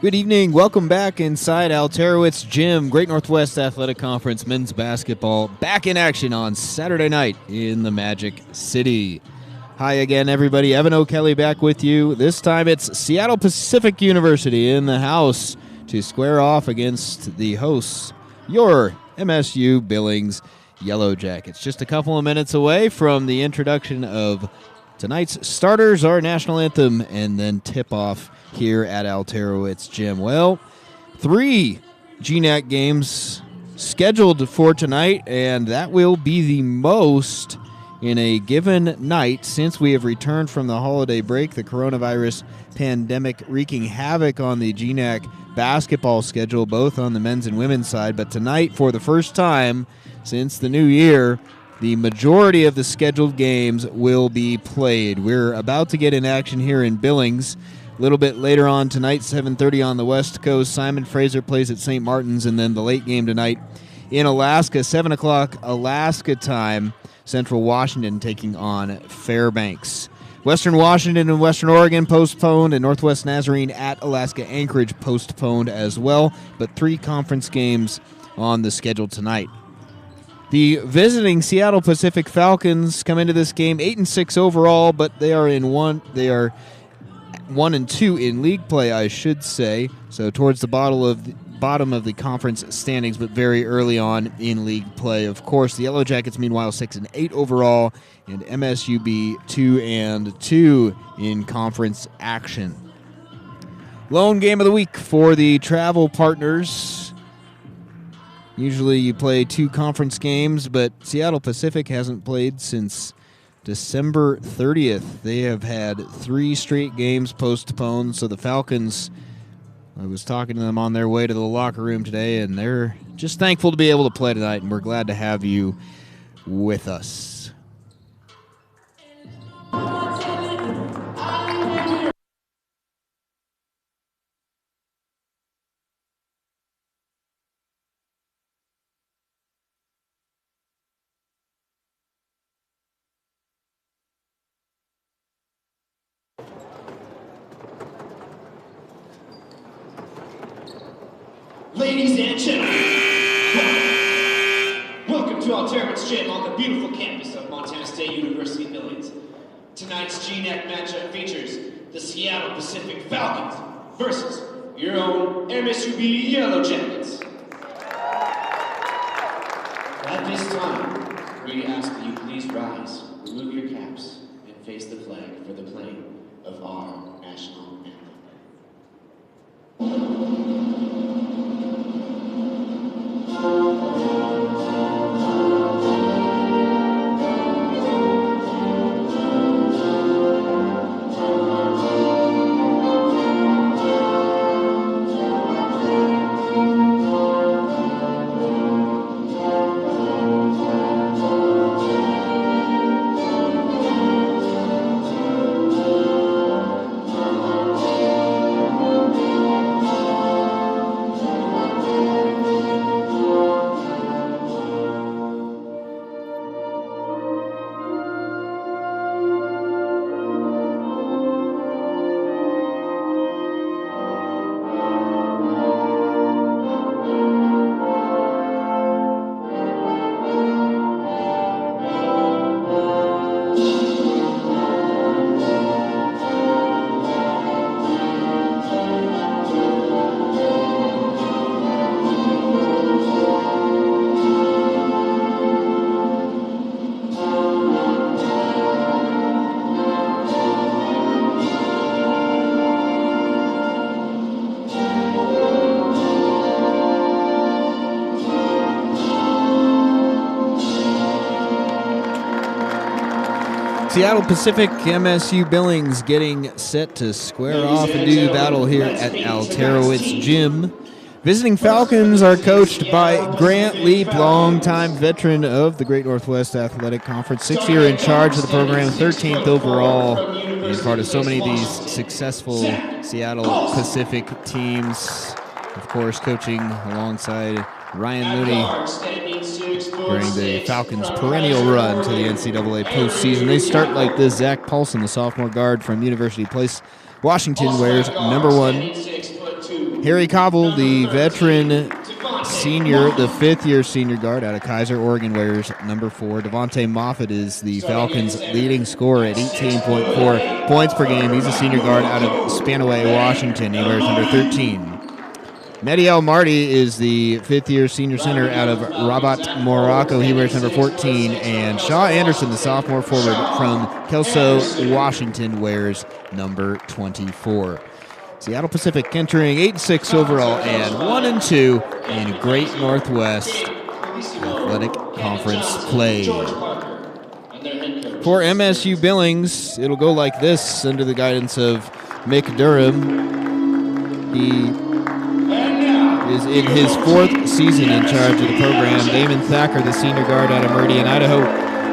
Good evening. Welcome back inside Alterowitz Gym. Great Northwest Athletic Conference men's basketball back in action on Saturday night in the Magic City. Hi again, everybody. Evan O'Kelly back with you. This time it's Seattle Pacific University in the house to square off against the hosts, your MSU Billings Yellow Jackets. Just a couple of minutes away from the introduction of tonight's starters, our national anthem, and then tip-off here at Alterowitz Gym. Well, 3 GNAC games scheduled for tonight, and that will be the most in a given night since we have returned from the holiday break, the coronavirus pandemic wreaking havoc on the GNAC basketball schedule, both on the men's and women's side. But tonight, for the first time since the new year, the majority of the scheduled games will be played. We're about to get in action here in Billings. A little bit later on tonight, 7:30 on the West Coast, Simon Fraser plays at St. Martin's, and then the late game tonight in Alaska, 7 o'clock Alaska time, Central Washington taking on Fairbanks. Western Washington and Western Oregon postponed, and Northwest Nazarene at Alaska Anchorage postponed as well, but 3 conference games on the schedule tonight. The visiting Seattle Pacific Falcons come into this game 8-6 overall, but they are 1-2 in league play, I should say. So towards the bottom of the conference standings, but very early on in league play. Of course, the Yellow Jackets, meanwhile, 6-8 overall, and MSUB 2-2 in conference action. Lone game of the week for the travel partners. Usually you play 2 conference games, but Seattle Pacific hasn't played since December 30th. They have had 3 straight games postponed, so the Falcons, I was talking to them on their way to the locker room today, and they're just thankful to be able to play tonight, and we're glad to have you with us. Ladies and gentlemen, welcome to Alterowitz Gym on the beautiful campus of Montana State University Billings. Tonight's GNAC matchup features the Seattle Pacific Falcons versus your own MSUB Yellow Jackets. At this time, we ask that you please rise, remove your caps, and face the flag for the playing of our national anthem. Seattle Pacific, MSU Billings getting set to square off and do battle here at Alterowitz Gym. Visiting Falcons are coached by Grant Leap, longtime veteran of the Great Northwest Athletic Conference, 6th year in charge of the program, 13th overall, and part of so many of these successful Seattle Pacific teams. Of course, coaching alongside Ryan Looney during the Falcons' perennial run to the NCAA postseason. They start like this. Zach Paulson, the sophomore guard from University Place, Washington, wears number 1. Harry Cobble, the veteran senior, the fifth-year senior guard out of Kaiser, Oregon, wears number 4. Devontae Moffitt is the Falcons' leading scorer at 18.4 points per game. He's a senior guard out of Spanaway, Washington. He wears number 13. Mediel Marty is the fifth-year senior center out of Rabat, Morocco. He wears number 14. And Shaw Anderson, the sophomore forward from Kelso, Washington, wears number 24. Seattle Pacific entering 8-6 overall and 1-2 in Great Northwest Athletic Conference play. For MSU Billings, it'll go like this under the guidance of Mick Durham. He is in his 4th season in charge of the program. Damon Thacker, the senior guard out of Meridian, Idaho,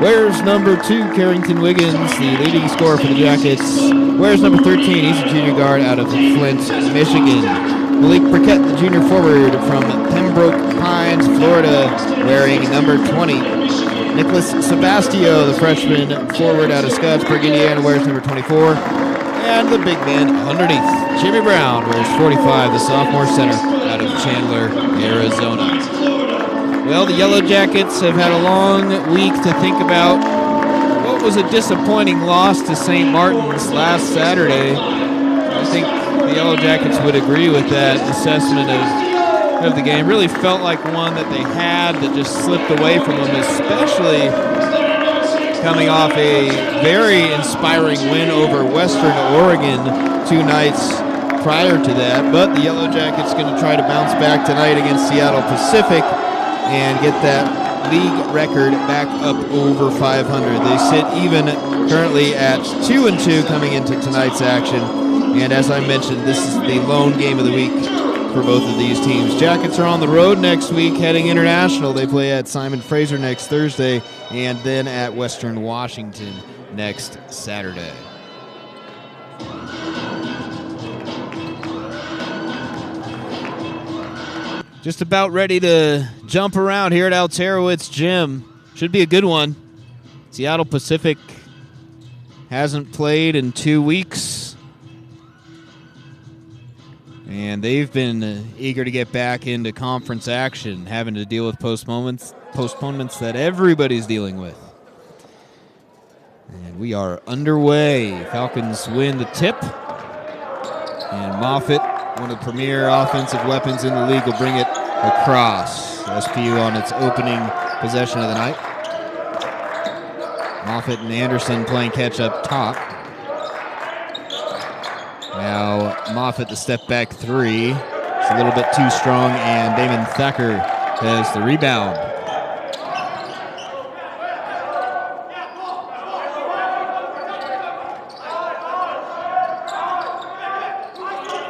wears number 2. Carrington Wiggins, the leading scorer for the Jackets, wears number 13. He's a junior guard out of Flint, Michigan. Malik Burkett, the junior forward from Pembroke Pines, Florida, wearing number 20. Nicholas Sebastio, the freshman forward out of Scottsburg, Indiana, wears number 24. And the big man underneath, Jimmy Brown, wears 45, the sophomore center out of Chandler, Arizona. Well, the Yellow Jackets have had a long week to think about what was a disappointing loss to St. Martin's last Saturday. I think the Yellow Jackets would agree with that assessment of the game. Really felt like one that they had that just slipped away from them, especially coming off a very inspiring win over Western Oregon 2 nights prior to that. But the Yellow Jackets going to try to bounce back tonight against Seattle Pacific and get that league record back up over 500. They sit even currently at 2-2 coming into tonight's action. And as I mentioned, this is the lone game of the week for both of these teams. Jackets are on the road next week, heading international. They play at Simon Fraser next Thursday and then at Western Washington next Saturday. Just about ready to jump around here at Alterowitz Gym. Should be a good one. Seattle Pacific hasn't played in 2 weeks, and they've been eager to get back into conference action, having to deal with postponements that everybody's dealing with. And we are underway. Falcons win the tip, and Moffitt, one of the premier offensive weapons in the league, will bring it across. SPU on its opening possession of the night. Moffitt and Anderson playing catch up top. Now Moffitt, the step back 3. It's a little bit too strong, and Damon Thacker has the rebound.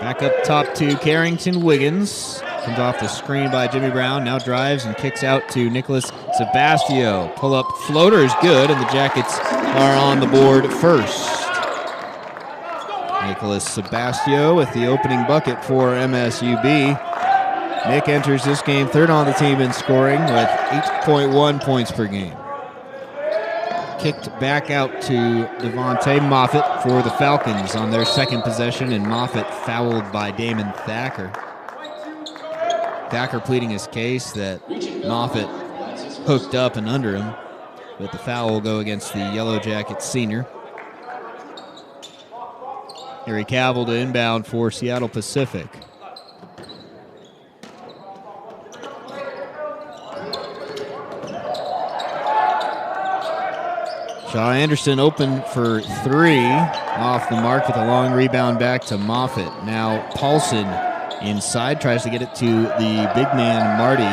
Back up top to Carrington Wiggins. Comes off the screen by Jimmy Brown. Now drives and kicks out to Nicholas Sebastio. Pull-up floater is good, and the Jackets are on the board first. Nicholas Sebastio with the opening bucket for MSUB. Nick enters this game third on the team in scoring with 8.1 points per game. Kicked back out to Devontae Moffitt for the Falcons on their second possession, and Moffitt fouled by Damon Thacker. Thacker pleading his case that Moffitt hooked up and under him, but the foul will go against the Yellow Jackets senior. Harry Cavill to inbound for Seattle Pacific. Shaw Anderson open for 3, off the mark with a long rebound back to Moffitt. Now Paulson inside, tries to get it to the big man Marty.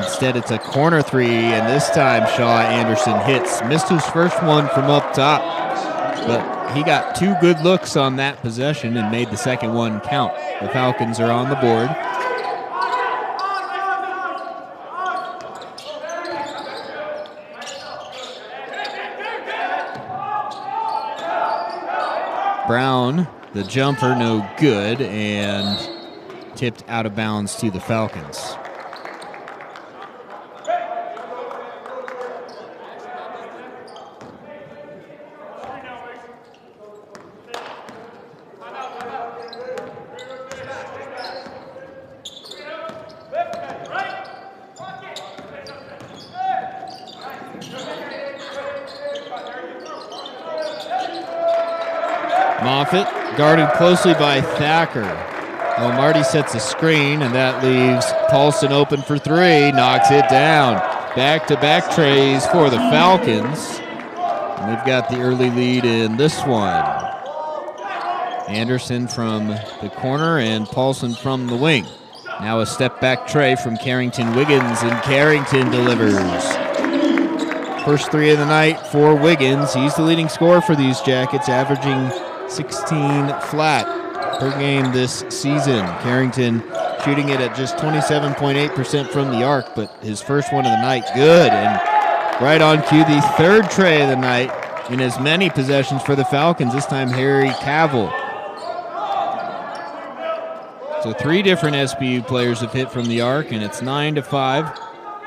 Instead it's a corner 3, and this time Shaw Anderson hits. Missed his first one from up top, but he got 2 good looks on that possession and made the second one count. The Falcons are on the board. Brown, the jumper, no good, and tipped out of bounds to the Falcons. Moffitt guarded closely by Thacker. Oh, Marty sets a screen, and that leaves Paulson open for three. Knocks it down. Back-to-back trays for the Falcons. And they've got the early lead in this one. Anderson from the corner and Paulson from the wing. Now a step-back tray from Carrington-Wiggins, and Carrington delivers. First three of the night for Wiggins. He's the leading scorer for these Jackets, averaging 16 flat per game this season. Carrington shooting it at just 27.8% from the arc, but his first one of the night, good. And right on cue, the third tray of the night in as many possessions for the Falcons, this time Harry Cavill. So three different SBU players have hit from the arc, and it's 9-5.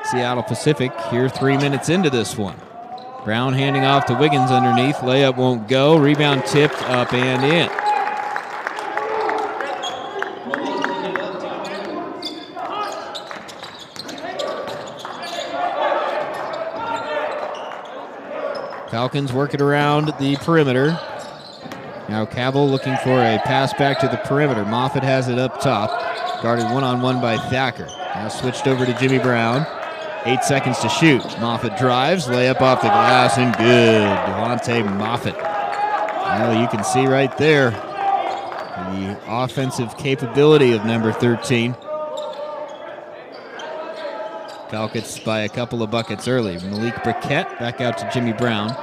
Seattle Pacific here 3 minutes into this one. Brown handing off to Wiggins underneath. Layup won't go. Rebound tipped up and in. Falcons work it around the perimeter. Now Cavill looking for a pass back to the perimeter. Moffitt has it up top. Guarded one-on-one by Thacker. Now switched over to Jimmy Brown. 8 seconds to shoot. Moffitt drives. Layup off the glass and good. Devontae Moffitt. Well, you can see right there the offensive capability of number 13. Falcons by a couple of buckets early. Malik Briquette back out to Jimmy Brown.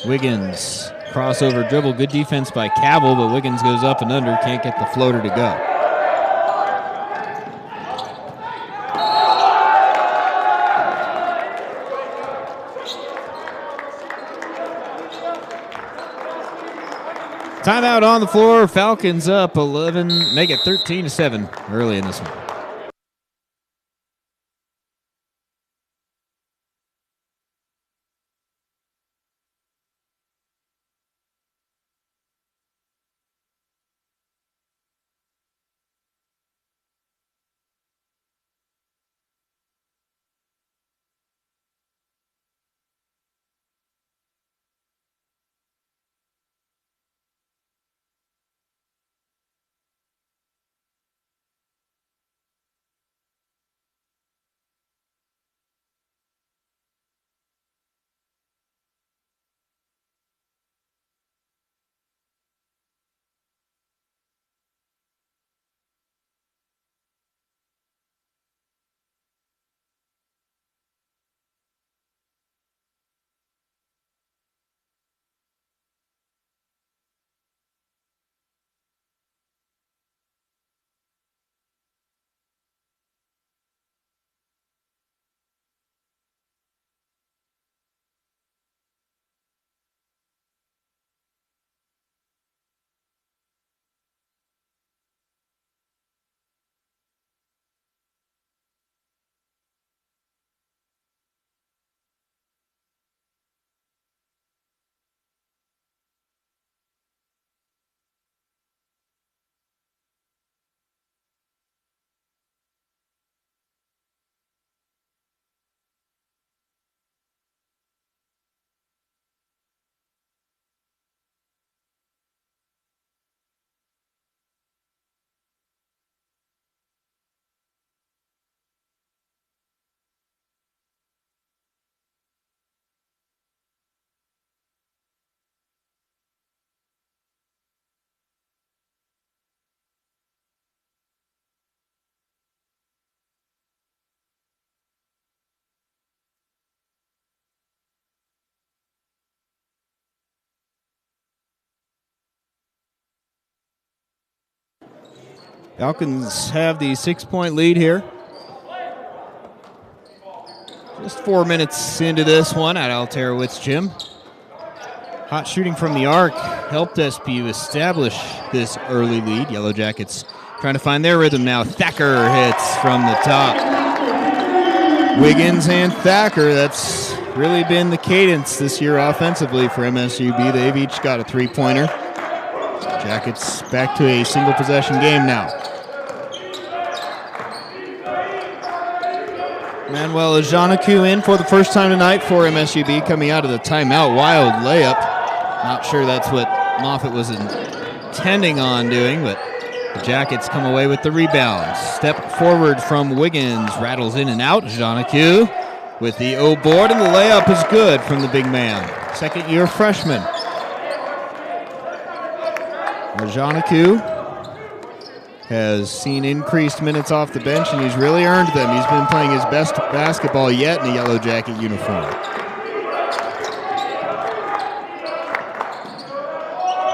Wiggins, crossover dribble, good defense by Cavill, but Wiggins goes up and under, can't get the floater to go. Timeout on the floor, Falcons up 11, make it 13-7 early in this one. Falcons have the 6-point lead here. Just 4 minutes into this one at Alterowitz Gym. Hot shooting from the arc helped SPU establish this early lead. Yellow Jackets trying to find their rhythm now. Thacker hits from the top. Wiggins and Thacker, that's really been the cadence this year offensively for MSUB. They've each got a three-pointer. Jackets back to a single possession game now. Manuel Ajanaku in for the first time tonight for MSUB, coming out of the timeout. Wild layup. Not sure that's what Moffitt was intending on doing, but the Jackets come away with the rebound. Step forward from Wiggins, rattles in and out. Ajanaku with the O board, and the layup is good from the big man. Second-year freshman. Ajanaku has seen increased minutes off the bench, and he's really earned them. He's been playing his best basketball yet in a Yellow Jacket uniform.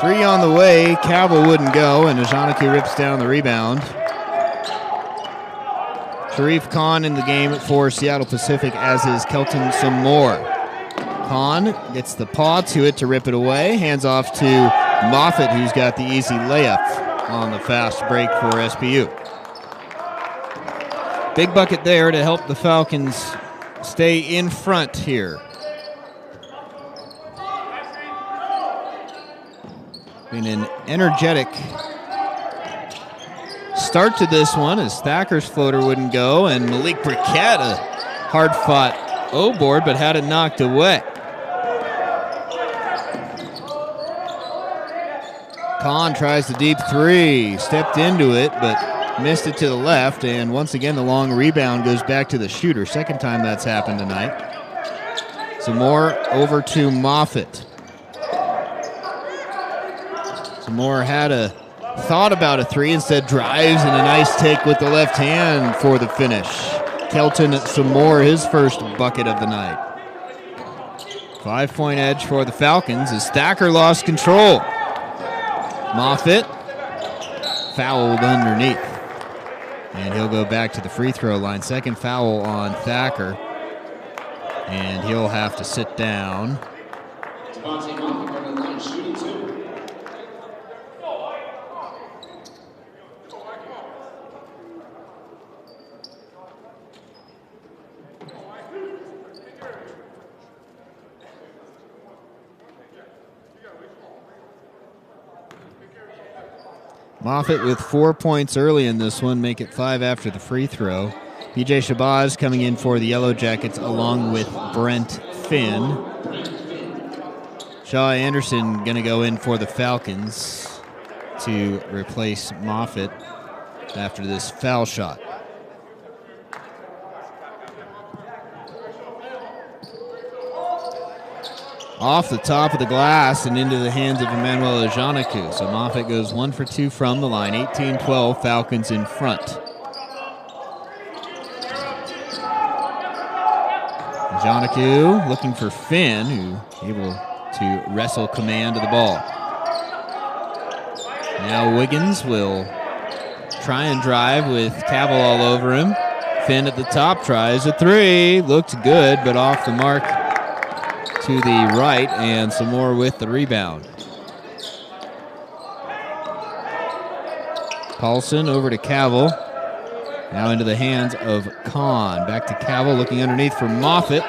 Three on the way. Cavill wouldn't go, and Ajanaku rips down the rebound. Sharif Khan in the game for Seattle Pacific, as is Kelton Samore. Khan gets the paw to it to rip it away. Hands off to Moffitt, who's got the easy layup on the fast break for SPU. Big bucket there to help the Falcons stay in front here. Been an energetic start to this one as Thacker's floater wouldn't go, and Malik Briquette, a hard-fought O-board, but had it knocked away. Khan tries the deep three, stepped into it, but missed it to the left, and once again the long rebound goes back to the shooter. Second time that's happened tonight. Some more over to Moffitt. Some more had a thought about a three, instead drives, and a nice take with the left hand for the finish. Kelton some more, his first bucket of the night. 5-point edge for the Falcons as Thacker lost control. Moffitt fouled underneath, and he'll go back to the free throw line. Second foul on Thacker, and he'll have to sit down. Devontae Moffitt on the line shooting two. Moffitt with 4 points early in this one, make it 5 after the free throw. BJ Shabazz coming in for the Yellow Jackets along with Brent Finn. Shaw Anderson going to go in for the Falcons to replace Moffitt after this foul shot. Off the top of the glass and into the hands of Emmanuel Ajanaku. So Moffitt goes 1 for 2 from the line. 18-12, Falcons in front. Ajanaku looking for Finn, who able to wrestle command of the ball. Now Wiggins will try and drive with Cavill all over him. Finn at the top tries a three. Looked good, but off the mark to the right, and some more with the rebound. Paulson over to Cavill. Now into the hands of Kahn. Back to Cavill, looking underneath for Moffitt,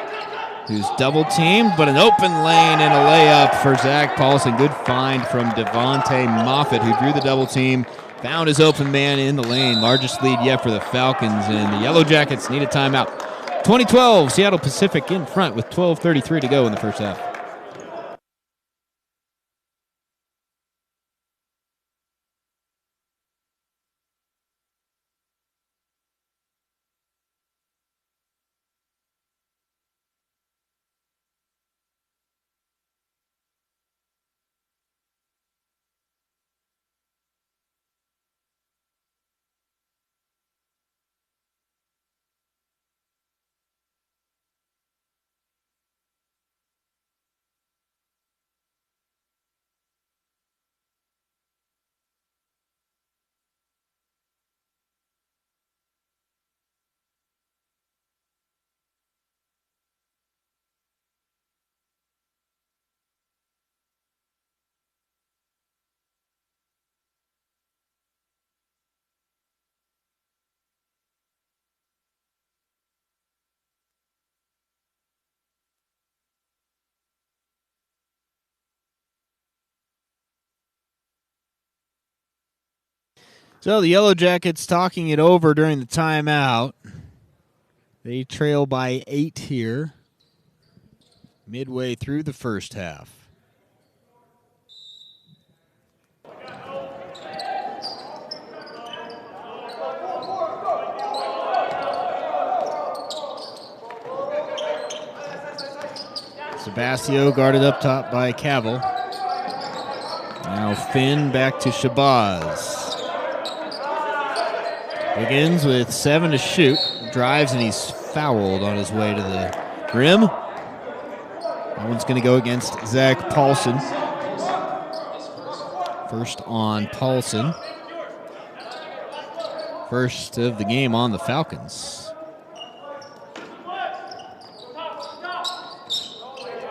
who's double teamed, but an open lane and a layup for Zach Paulson. Good find from Devontae Moffitt, who drew the double team, found his open man in the lane. Largest lead yet for the Falcons, and the Yellow Jackets need a timeout. 2012, Seattle Pacific in front with 12:33 to go in the first half. So the Yellow Jackets talking it over during the timeout. They trail by 8 here, midway through the first half. Sebastio guarded up top by Cavill. Now Finn back to Shabazz. Wiggins with 7 to shoot. Drives and he's fouled on his way to the rim. That one's going to go against Zach Paulson. First on Paulson. First of the game on the Falcons.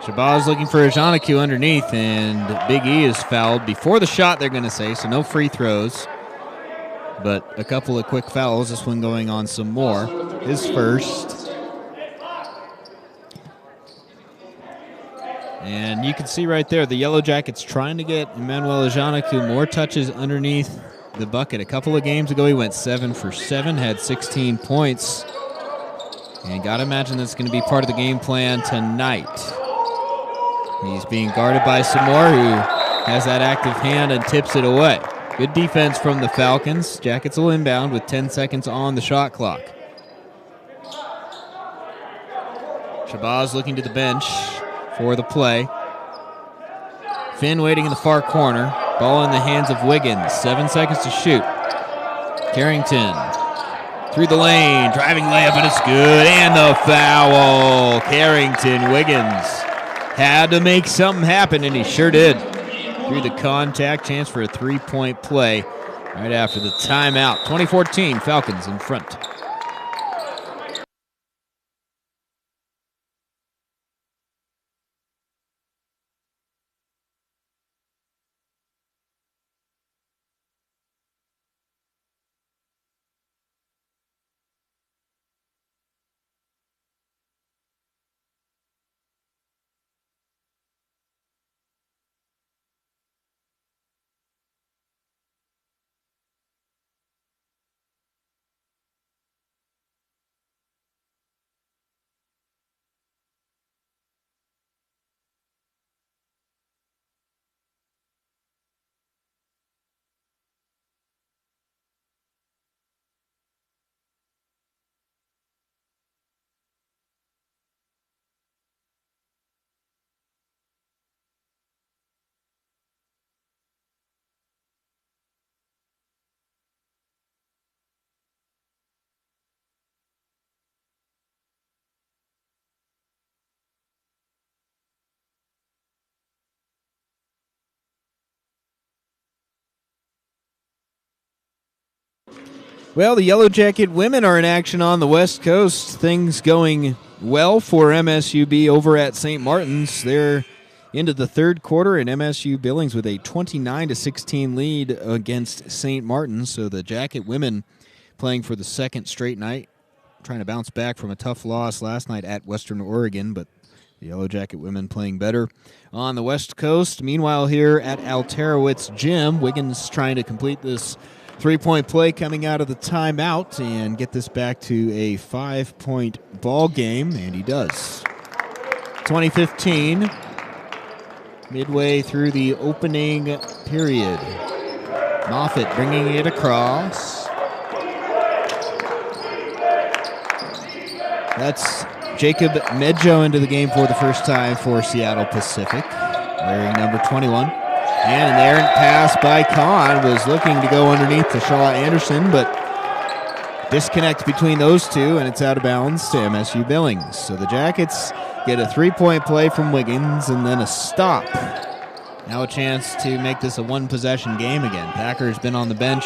Shabazz looking for a Janaku underneath, and Big E is fouled before the shot, they're going to say, so no free throws. But a couple of quick fouls, this one going on some more. His first. And you can see right there, the Yellow Jackets trying to get Emmanuel Janaku more touches underneath the bucket. A couple of games ago, he went 7 for 7, had 16 points. And got to imagine that's going to be part of the game plan tonight. He's being guarded by Samore, who has that active hand and tips it away. Good defense from the Falcons. Jackets will inbound with 10 seconds on the shot clock. Shabazz looking to the bench for the play. Finn waiting in the far corner. Ball in the hands of Wiggins. 7 seconds to shoot. Carrington through the lane. Driving layup, and it's good. And the foul. Carrington, Wiggins had to make something happen, and he sure did. Through the contact, chance for a three-point play right after the timeout. 2014, Falcons in front. Well, the Yellow Jacket women are in action on the West Coast. Things going well for MSUB over at St. Martin's. They're into the third quarter, and MSU Billings with a 29-16 lead against St. Martin's. So the Jacket women playing for the second straight night, trying to bounce back from a tough loss last night at Western Oregon, but the Yellow Jacket women playing better on the West Coast. Meanwhile, here at Alterowitz Gym, Wiggins trying to complete this three-point play coming out of the timeout and get this back to a 5-point ball game, and he does. 2015, midway through the opening period. Moffitt bringing it across. That's Jacob Medjo into the game for the first time for Seattle Pacific, wearing number 21. And an errant pass by Kahn was looking to go underneath to Shaw Anderson, but disconnect between those two, and it's out of bounds to MSU Billings. So the Jackets get a three-point play from Wiggins and then a stop. Now a chance to make this a one-possession game again. Packer's been on the bench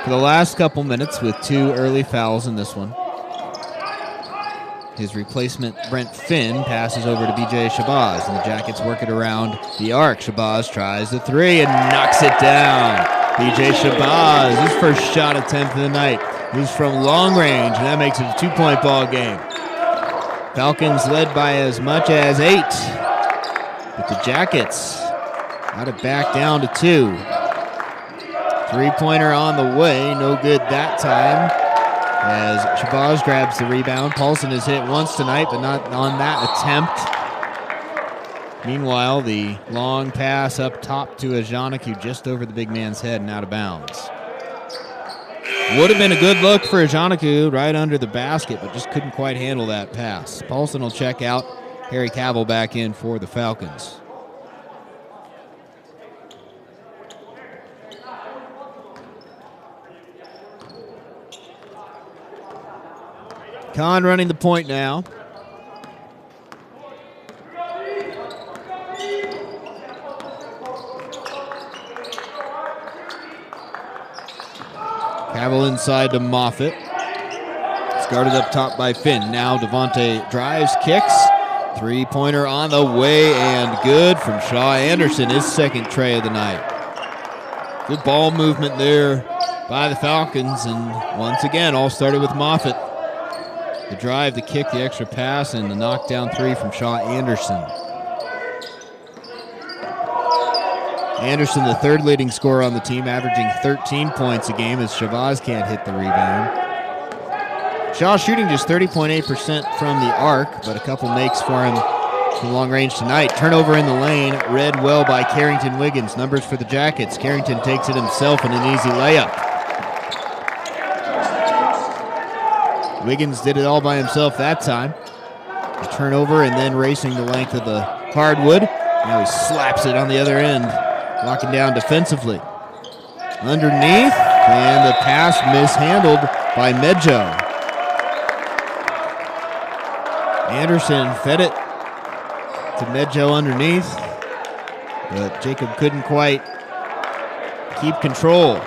for the last couple minutes with 2 early fouls in this one. His replacement, Brent Finn, passes over to B.J. Shabazz, and the Jackets work it around the arc. Shabazz tries the three and knocks it down. B.J. Shabazz, his first shot attempt of the night, is from long range, and that makes it a 2-point ball game. Falcons led by as much as 8, but the Jackets got it back down to 2. Three-pointer on the way, no good that time. as Shabazz grabs the rebound. Paulson has hit once tonight, but not on that attempt. Meanwhile, the long pass up top to Ajanaku just over the big man's head and out of bounds. Would have been a good look for Ajanaku right under the basket, but just couldn't quite handle that pass. Paulson will check out. Harry Cavill back in for the Falcons. Kahn running the point now. Cavill inside to Moffitt. It's guarded up top by Finn. Now Devontae drives, kicks. Three-pointer on the way and good from Shaw Anderson, his second tray of the night. Good ball movement there by the Falcons, and once again, all started with Moffitt. The drive, the kick, the extra pass, and the knockdown three from Shaw Anderson. Anderson, the third leading scorer on the team, averaging 13 points a game as Shabazz can't hit the rebound. Shaw shooting just 30.8% from the arc, but a couple makes for him from long range tonight. Turnover in the lane, read well by Carrington Wiggins. Numbers for the Jackets. Carrington takes it himself in an easy layup. Wiggins did it all by himself that time. A turnover and then racing the length of the hardwood. Now he slaps it on the other end, locking down defensively. Underneath, and the pass mishandled by Medjo. Anderson fed it to Medjo underneath, but Jacob couldn't quite keep control.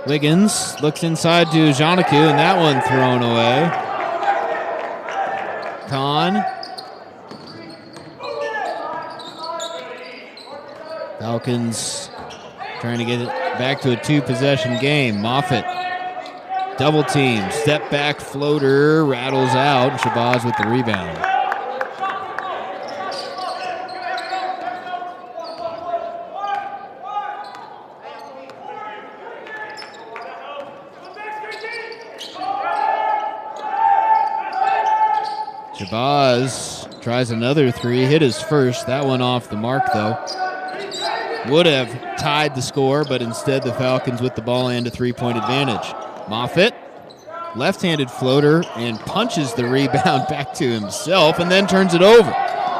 Wiggins looks inside to Janaku, and that one thrown away. Kahn. Falcons trying to get it back to a two-possession game. Moffitt, double team, step back floater, rattles out. Shabazz with the rebound. Shabazz tries another three, hit his first. That one off the mark, though. Would have tied the score, but instead the Falcons with the ball and a three-point advantage. Moffitt, left-handed floater, and punches the rebound back to himself and then turns it over.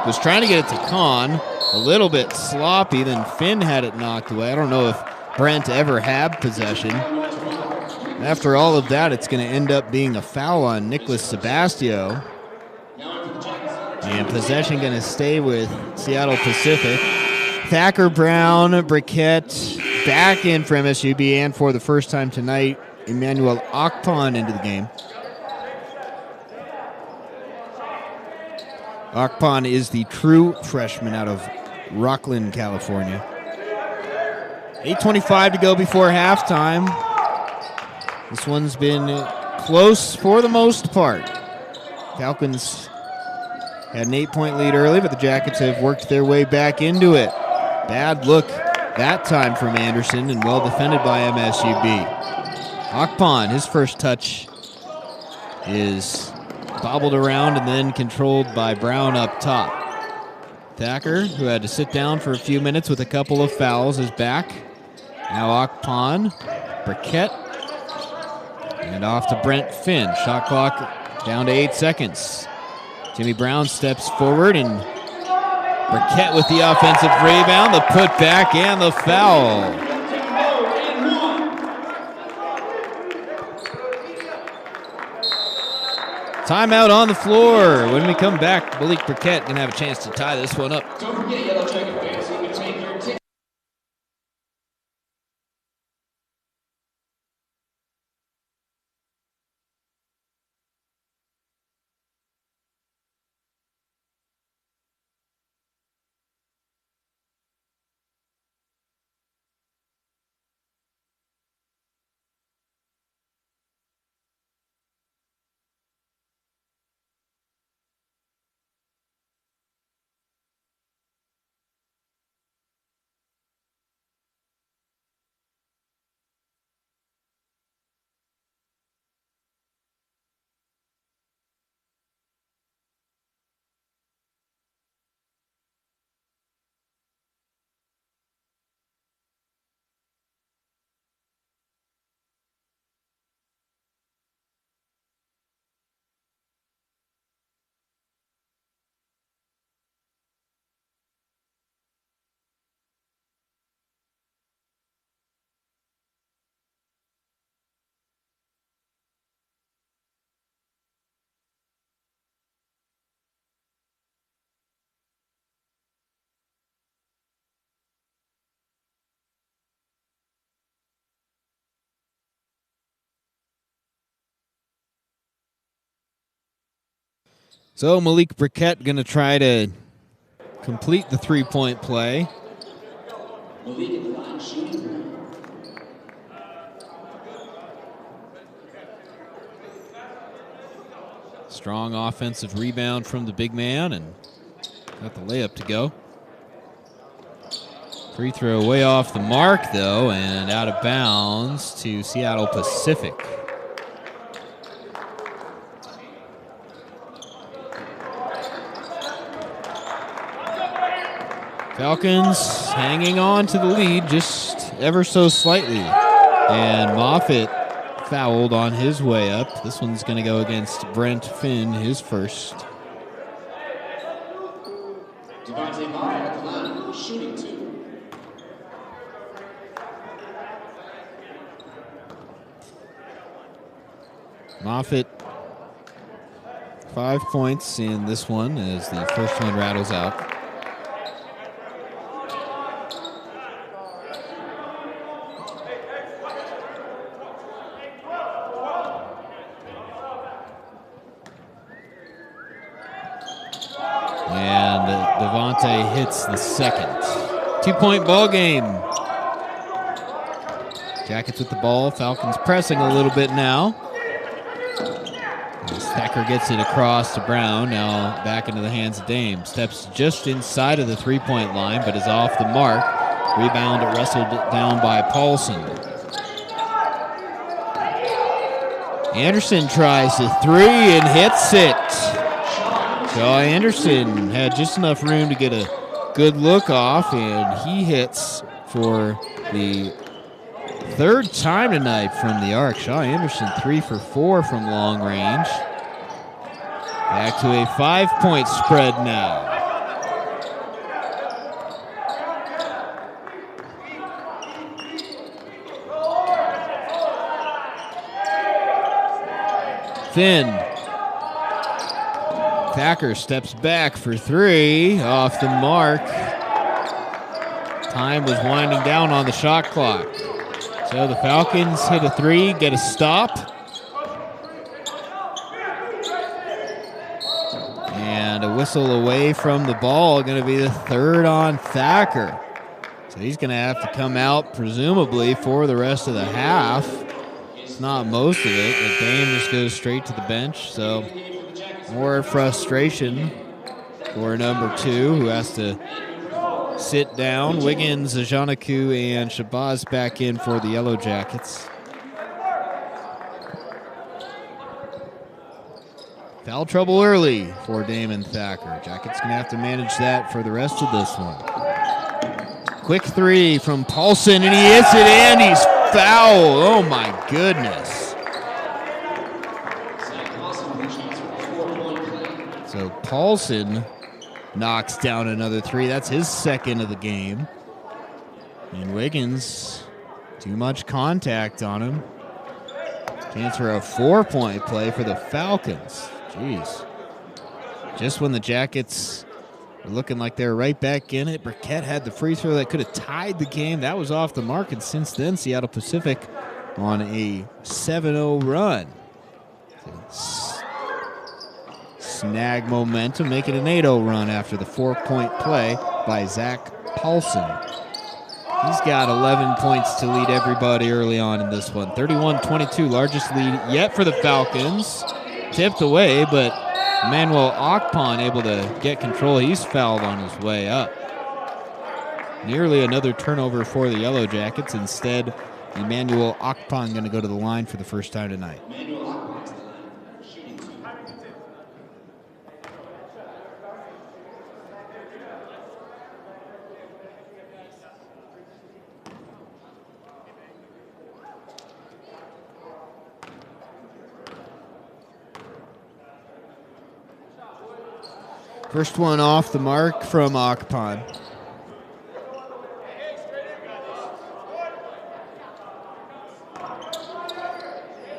Was trying to get it to Kahn, a little bit sloppy, then Finn had it knocked away. I don't know if Brent ever had possession. After all of that, it's going to end up being a foul on Nicholas Sebastio. And possession going to stay with Seattle Pacific. Thacker, Brown, Briquette back in for MSUB, and for the first time tonight, Emmanuel Akpan into the game. Akpan is the true freshman out of Rocklin, California. 8:25 to go before halftime. This one's been close for the most part. Falcons had an 8-point lead early, but the Jackets have worked their way back into it. Bad look that time from Anderson, and well defended by MSUB. Akpan, his first touch is bobbled around and then controlled by Brown up top. Thacker, who had to sit down for a few minutes with a couple of fouls, is back. Now Akpan, Briquette, and off to Brent Finn. Shot clock down to 8 seconds. Jimmy Brown steps forward, and Briquette with the offensive rebound, the putback, and the foul. Timeout on the floor. When we come back, Malik Briquette going to have a chance to tie this one up. Don't forget, Yellow Jacket fans, you can take your ticket. So Malik Briquette going to try to complete the three-point play. Malik at the line shooting. Strong offensive rebound from the big man and got the layup to go. Free throw way off the mark, though, and out of bounds to Seattle Pacific. Falcons hanging on to the lead just ever so slightly. And Moffitt fouled on his way up. This one's going to go against Brent Finn, his first. Devontae Moffitt at the line, shooting 2. Moffitt, 5 points in this one as the first one rattles out. Devontae hits the second. 2-point ball game. Jackets with the ball. Falcons pressing a little bit now. Thacker gets it across to Brown. Now back into the hands of Dame. Steps just inside of the three-point line, but is off the mark. Rebound wrestled down by Paulson. Anderson tries a three and hits it. Shaw Anderson had just enough room to get a good look off, and he hits for the third time tonight from the arc. Shaw Anderson 3 for 4 from long range. Back to a 5-point spread now. Finn. Thacker steps back for 3, off the mark. Time was winding down on the shot clock. So the Falcons hit a 3, get a stop. And a whistle away from the ball, going to be the third on Thacker. So he's going to have to come out, presumably, for the rest of the half. It's not most of it, but Dame just goes straight to the bench. So more frustration for number 2, who has to sit down. Wiggins, Ajanaku, and Shabazz back in for the Yellow Jackets. Foul trouble early for Damon Thacker. Jackets going to have to manage that for the rest of this one. Quick 3 from Paulson, and he hits it, and he's fouled. Oh, my goodness. So Paulson knocks down another 3. That's his second of the game. And Wiggins, too much contact on him. Chance for a 4-point play for the Falcons. Jeez. Just when the Jackets were looking like they were right back in it, Briquette had the free throw that could have tied the game. That was off the mark, and since then, Seattle Pacific on a 7-0 run. Snag momentum, make it an 8-0 run after the 4-point play by Zach Paulson. He's got 11 points to lead everybody early on in this one. 31-22, largest lead yet for the Falcons. Tipped away, but Emmanuel Akpan able to get control. He's fouled on his way up. Nearly another turnover for the Yellow Jackets. Instead, Emmanuel Akpan going to go to the line for the first time tonight. First one off the mark from Akpan.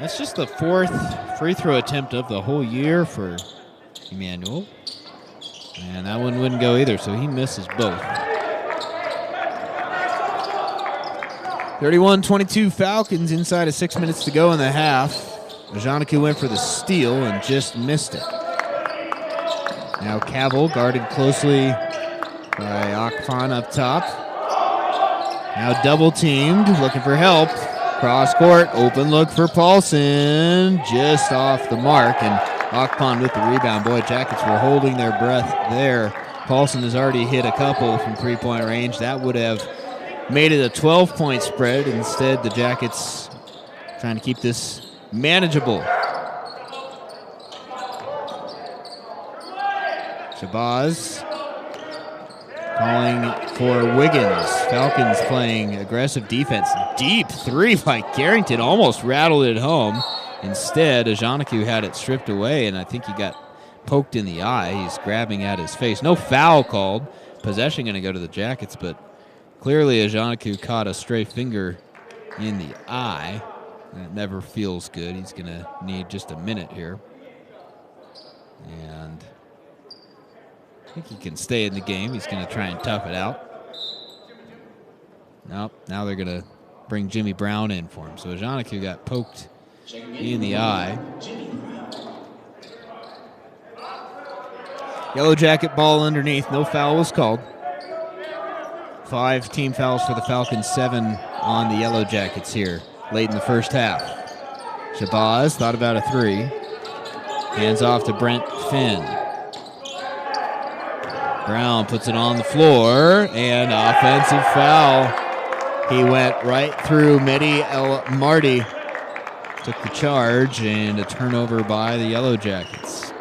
That's just the 4th free throw attempt of the whole year for Emmanuel. And that one wouldn't go either, so he misses both. 31-22 Falcons inside of 6 minutes to go in the half. Ajanaku went for the steal and just missed it. Now Cavill guarded closely by Akpan up top. Now double teamed, looking for help. Cross court, open look for Paulson. Just off the mark, and Akpan with the rebound. Boy, Jackets were holding their breath there. Paulson has already hit a couple from three-point range. That would have made it a 12-point spread. Instead, the Jackets trying to keep this manageable. Shabazz calling for Wiggins. Falcons playing aggressive defense. Deep three by Carrington. Almost rattled it home. Instead, Ajanaku had it stripped away, and I think he got poked in the eye. He's grabbing at his face. No foul called. Possession going to go to the Jackets, but clearly Ajanaku caught a stray finger in the eye. That never feels good. He's going to need just a minute here. And I think he can stay in the game. He's going to try and tough it out. Nope. Now they're going to bring Jimmy Brown in for him. So Ajanaku got poked in the eye. Yellow Jacket ball underneath. No foul was called. 5 team fouls for the Falcons, 7 on the Yellow Jackets here late in the first half. Shabazz thought about a 3. Hands off to Brent Finn. Brown puts it on the floor, and offensive foul. He went right through Mehdi El Marty. Took the charge, and a turnover by the Yellow Jackets.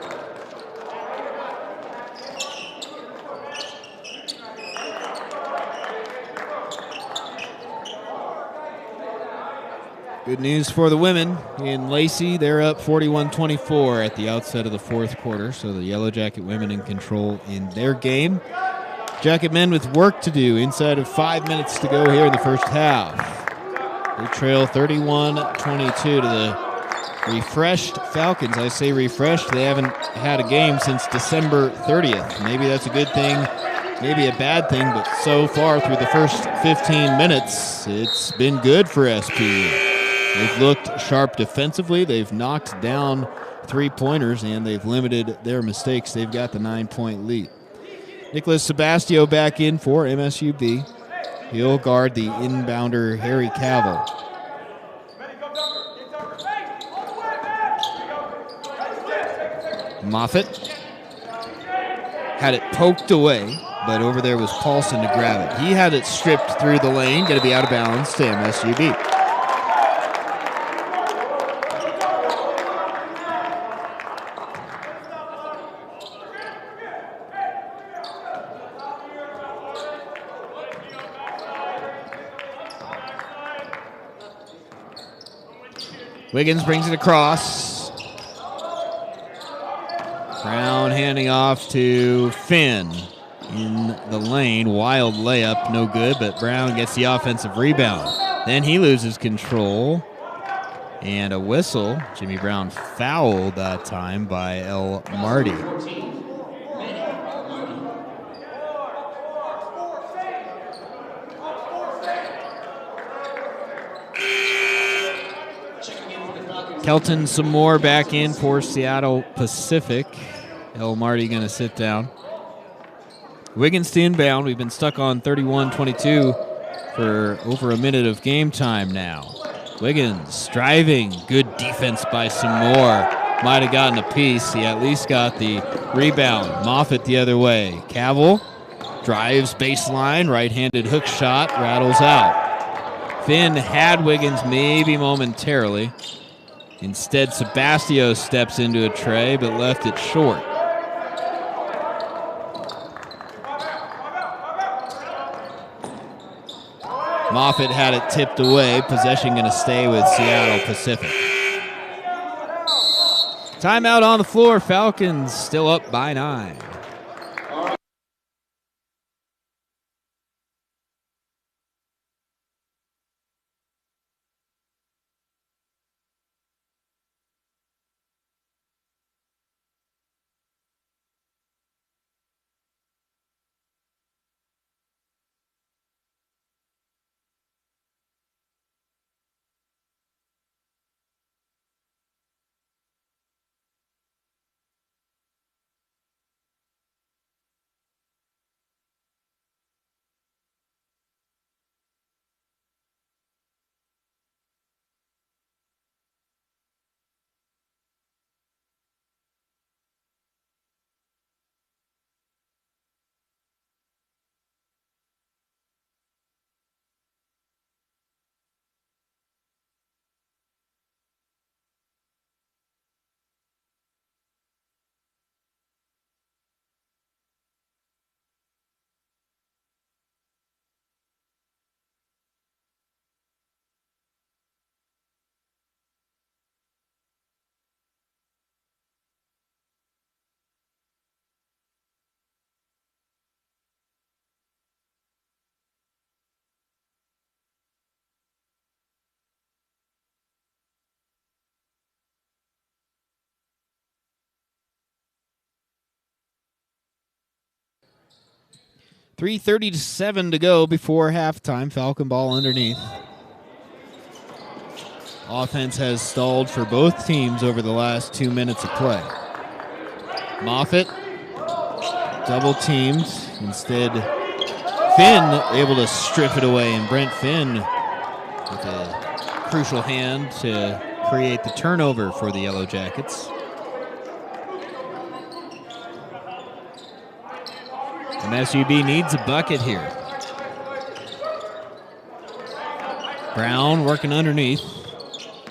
Good news for the women in Lacey. They're up 41-24 at the outset of the fourth quarter, so the Yellow Jacket women in control in their game. Jacket men with work to do inside of 5 minutes to go here in the first half. They trail 31-22 to the refreshed Falcons. I say refreshed. They haven't had a game since December 30th. Maybe that's a good thing, maybe a bad thing, but so far through the first 15 minutes, it's been good for SP. They've looked sharp defensively. They've knocked down three-pointers, and they've limited their mistakes. They've got the 9-point lead. Nicholas Sebastio back in for MSUB. He'll guard the inbounder Harry Cavill. Moffitt had it poked away, but over there was Paulson to grab it. He had it stripped through the lane, going to be out of bounds to MSUB. Wiggins brings it across. Brown handing off to Finn in the lane. Wild layup, no good, but Brown gets the offensive rebound. Then he loses control. And a whistle. Jimmy Brown fouled that time by El Marty. Kelton some more back in for Seattle Pacific. El Marty going to sit down. Wiggins to inbound. We've been stuck on 31-22 for over a minute of game time now. Wiggins driving. Good defense by some more. Might have gotten a piece. He at least got the rebound. Moffitt the other way. Cavill drives baseline. Right-handed hook shot. Rattles out. Finn had Wiggins maybe momentarily. Instead, Sebastio steps into a tray, but left it short. Moffitt had it tipped away. Possession going to stay with Seattle Pacific. Timeout on the floor. Falcons still up by 9. 3:37 to go before halftime. Falcon ball underneath. Offense has stalled for both teams over the last 2 minutes of play. Moffitt double teamed. Instead, Finn able to strip it away, and Brent Finn with a crucial hand to create the turnover for the Yellow Jackets. MSUB needs a bucket here. Brown working underneath.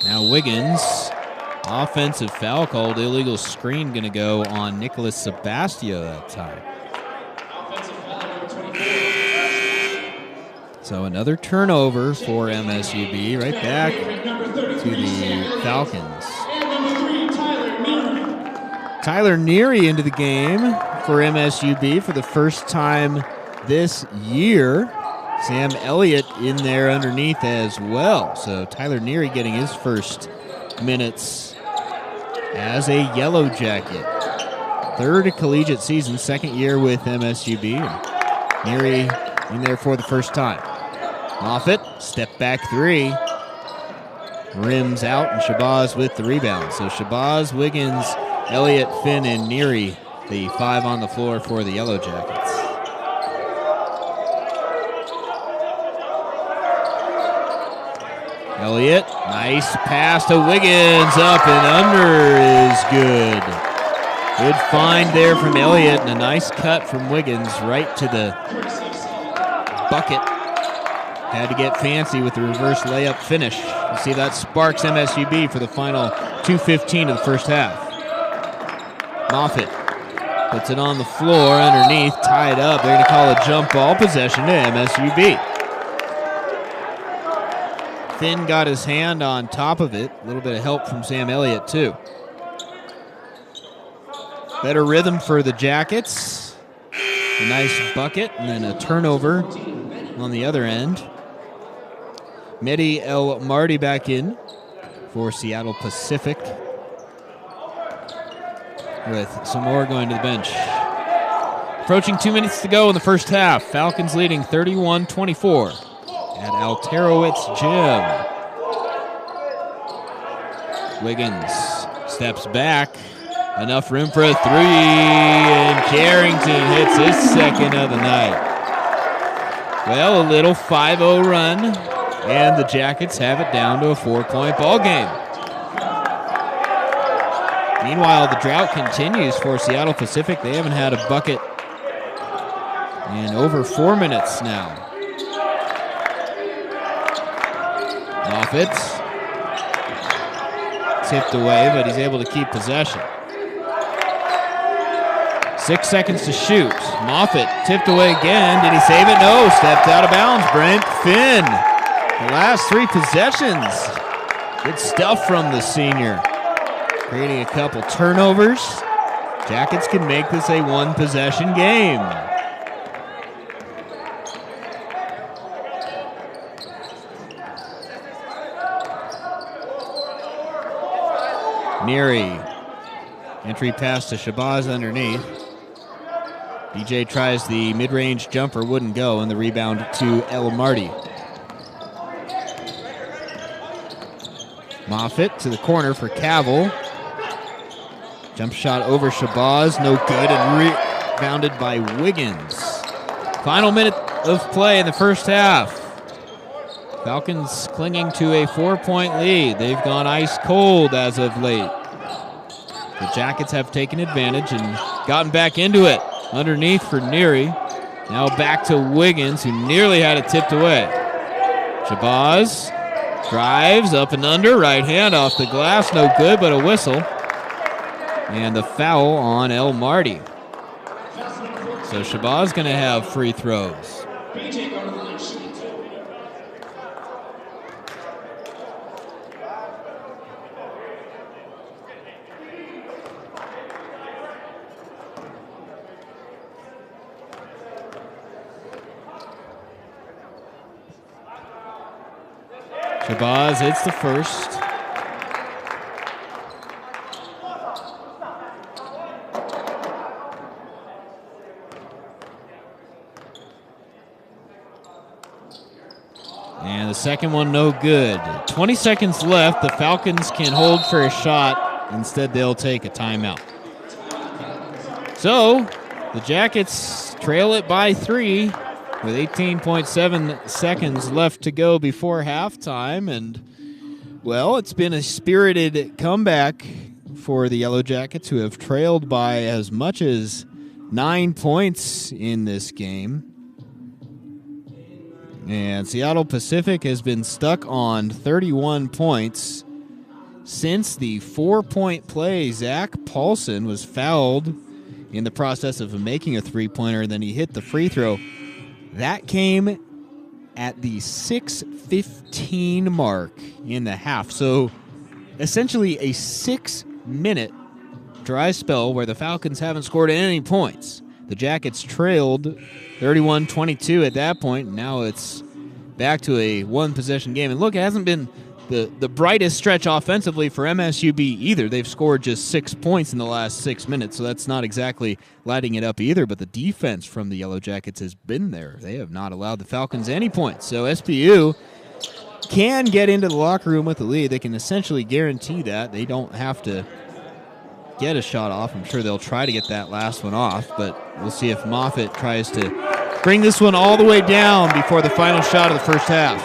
Now Wiggins. Offensive foul called. Illegal screen going to go on Nicholas Sebastio that time. So another turnover for MSUB. Right back to the Falcons. Tyler Neary into the game for MSUB for the first time this year. Sam Elliott in there underneath as well. So Tyler Neary getting his first minutes as a Yellow Jacket. Third collegiate season, second year with MSUB. Neary in there for the first time. Moffitt, step back three. Rims out, and Shabazz with the rebound. So Shabazz, Wiggins, Elliott, Finn, and Neary, the five on the floor for the Yellow Jackets. Elliott, nice pass to Wiggins, up and under is good. Good find there from Elliott, and a nice cut from Wiggins right to the bucket. Had to get fancy with the reverse layup finish. You see that sparks MSUB for the final 2:15 of the first half. Moffitt puts it on the floor underneath, tied up. They're going to call a jump ball possession to MSUB. Finn got his hand on top of it. A little bit of help from Sam Elliott, too. Better rhythm for the Jackets. A nice bucket, and then a turnover on the other end. Mehdi El Marty back in for Seattle Pacific, with some more going to the bench. Approaching 2 minutes to go in the first half. Falcons leading 31-24 at Alterowitz Gym. Wiggins steps back. Enough room for a three, and Carrington hits his second of the night. Well, a little 5-0 run, and the Jackets have it down to a 4-point ball game. Meanwhile, the drought continues for Seattle Pacific. They haven't had a bucket in over 4 minutes now. Moffitt tipped away, but he's able to keep possession. 6 seconds to shoot. Moffitt tipped away again. Did he save it? No. Stepped out of bounds. Brent Finn. The last three possessions. Good stuff from the senior. Creating a couple turnovers. Jackets can make this a one-possession game. Neary. Entry pass to Shabazz underneath. DJ tries the mid-range jumper, wouldn't go, and the rebound to El Marty. Moffitt to the corner for Cavill. Jump shot over Shabazz, no good, and rebounded by Wiggins. Final minute of play in the first half. Falcons clinging to a 4-point lead. They've gone ice cold as of late. The Jackets have taken advantage and gotten back into it. Underneath for Neary. Now back to Wiggins, who nearly had it tipped away. Shabazz drives up and under. Right hand off the glass. No good, but a whistle. And the foul on El Marty. So Shabazz going to have free throws. Shabazz hits the first. And the second one, no good. 20 seconds left. The Falcons can hold for a shot. Instead, they'll take a timeout. So, the Jackets trail it by 3 with 18.7 seconds left to go before halftime. And, well, it's been a spirited comeback for the Yellow Jackets, who have trailed by as much as 9 points in this game. And Seattle Pacific has been stuck on 31 points since the 4-point play. Zach Paulson was fouled in the process of making a three-pointer, then he hit the free throw. That came at the 6:15 mark in the half. So essentially a 6-minute dry spell where the Falcons haven't scored any points. The Jackets trailed 31-22 at that point. Now it's back to a one-possession game. And look, it hasn't been the brightest stretch offensively for MSUB either. They've scored just 6 points in the last 6 minutes, so that's not exactly lighting it up either. But the defense from the Yellow Jackets has been there. They have not allowed the Falcons any points. So SPU can get into the locker room with the lead. They can essentially guarantee that. They don't have to get a shot off. I'm sure they'll try to get that last one off, but we'll see if Moffitt tries to bring this one all the way down before the final shot of the first half.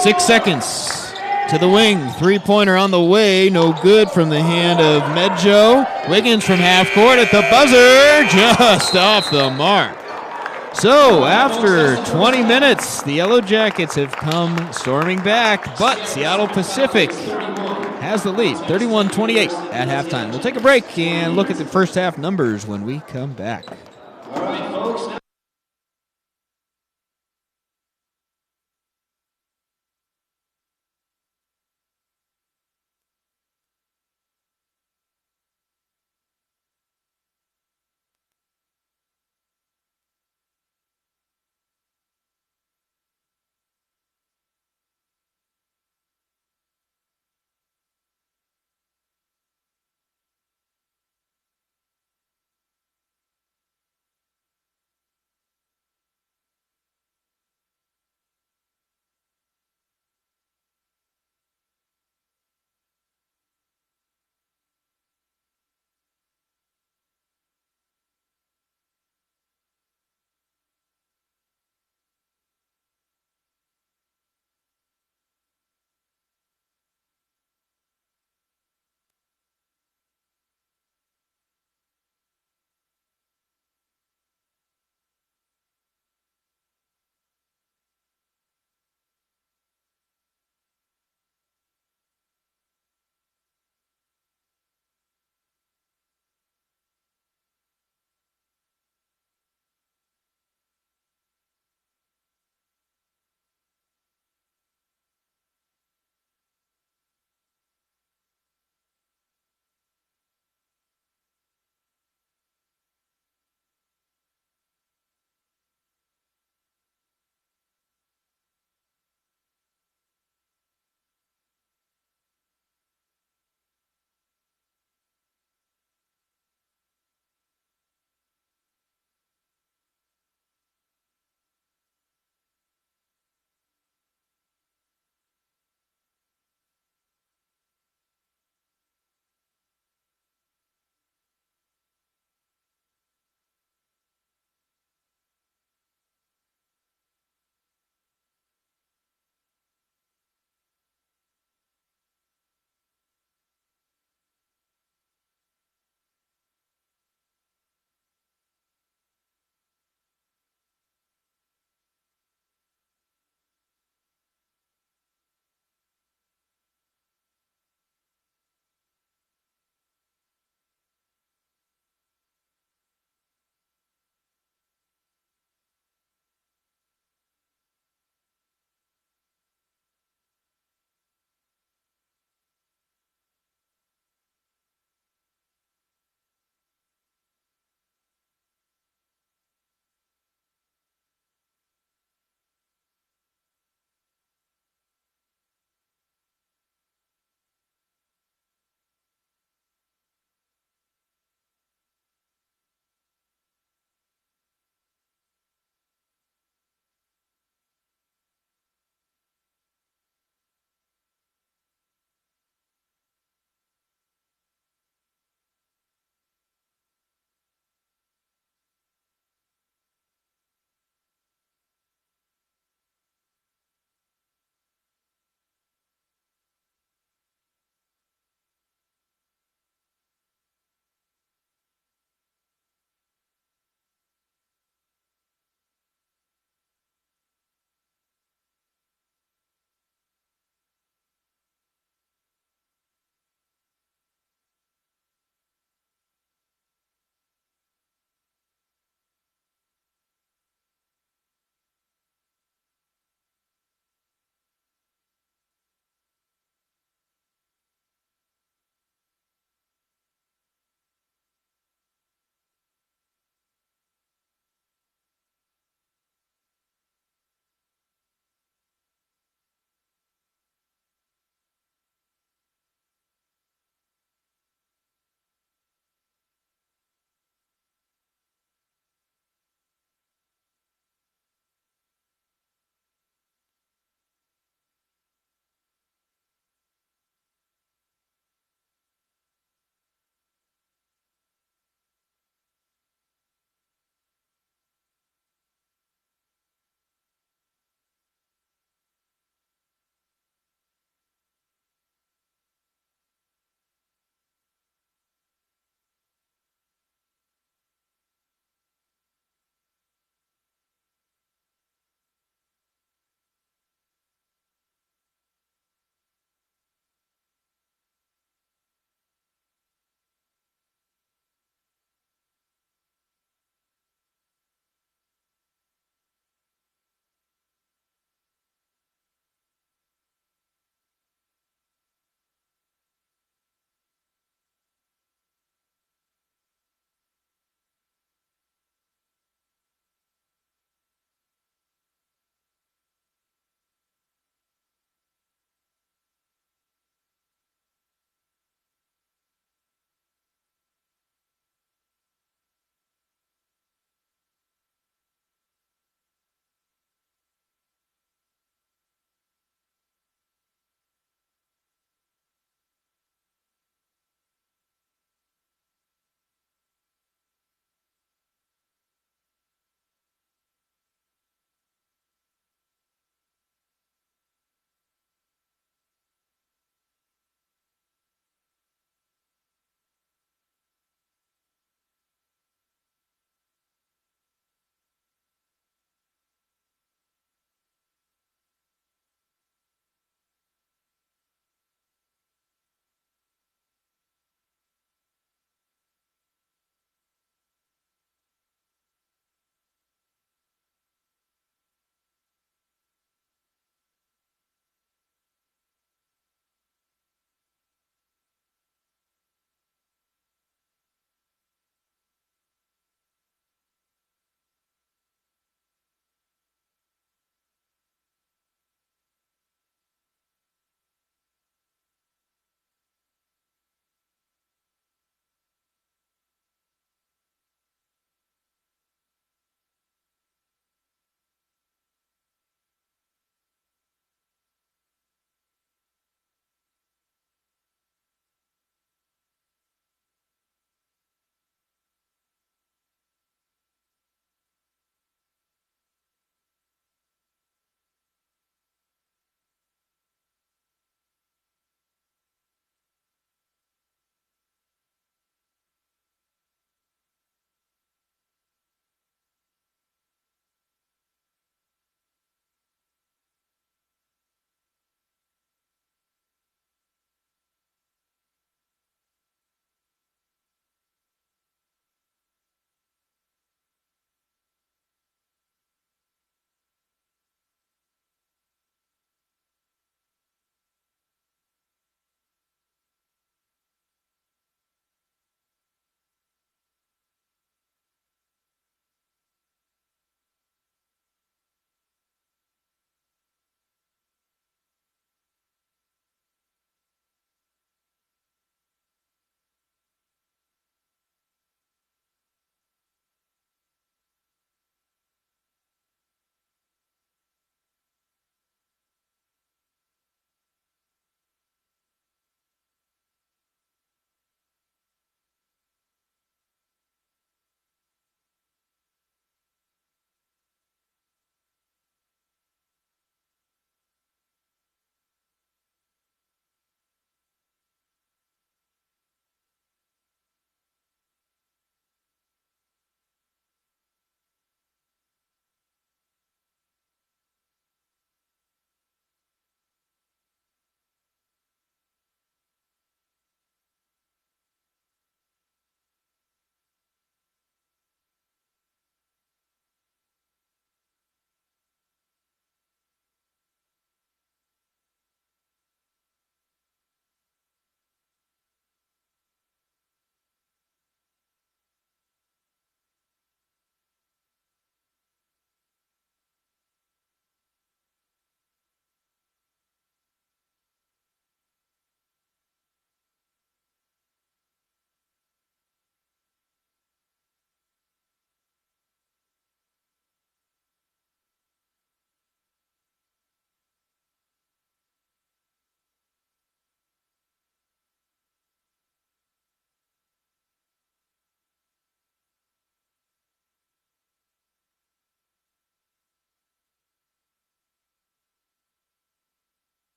Six seconds to the wing. Three-pointer on the way. No good from the hand of Medjo. Wiggins from half court at the buzzer. Just off the mark. So, after 20 minutes, the Yellow Jackets have come storming back, but Seattle Pacific has the lead, 31-28 at halftime. We'll take a break and look at the first half numbers when we come back. All right, folks.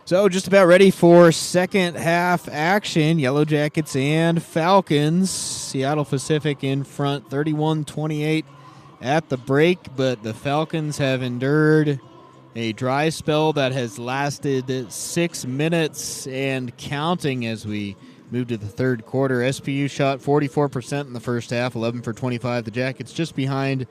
So just about ready for second half action. Yellow Jackets and Falcons. Seattle Pacific in front 31-28 at the break, but the Falcons have endured a dry spell that has lasted 6 minutes and counting as we move to the third quarter. SPU shot 44% in the first half, 11 for 25. The Jackets just behind,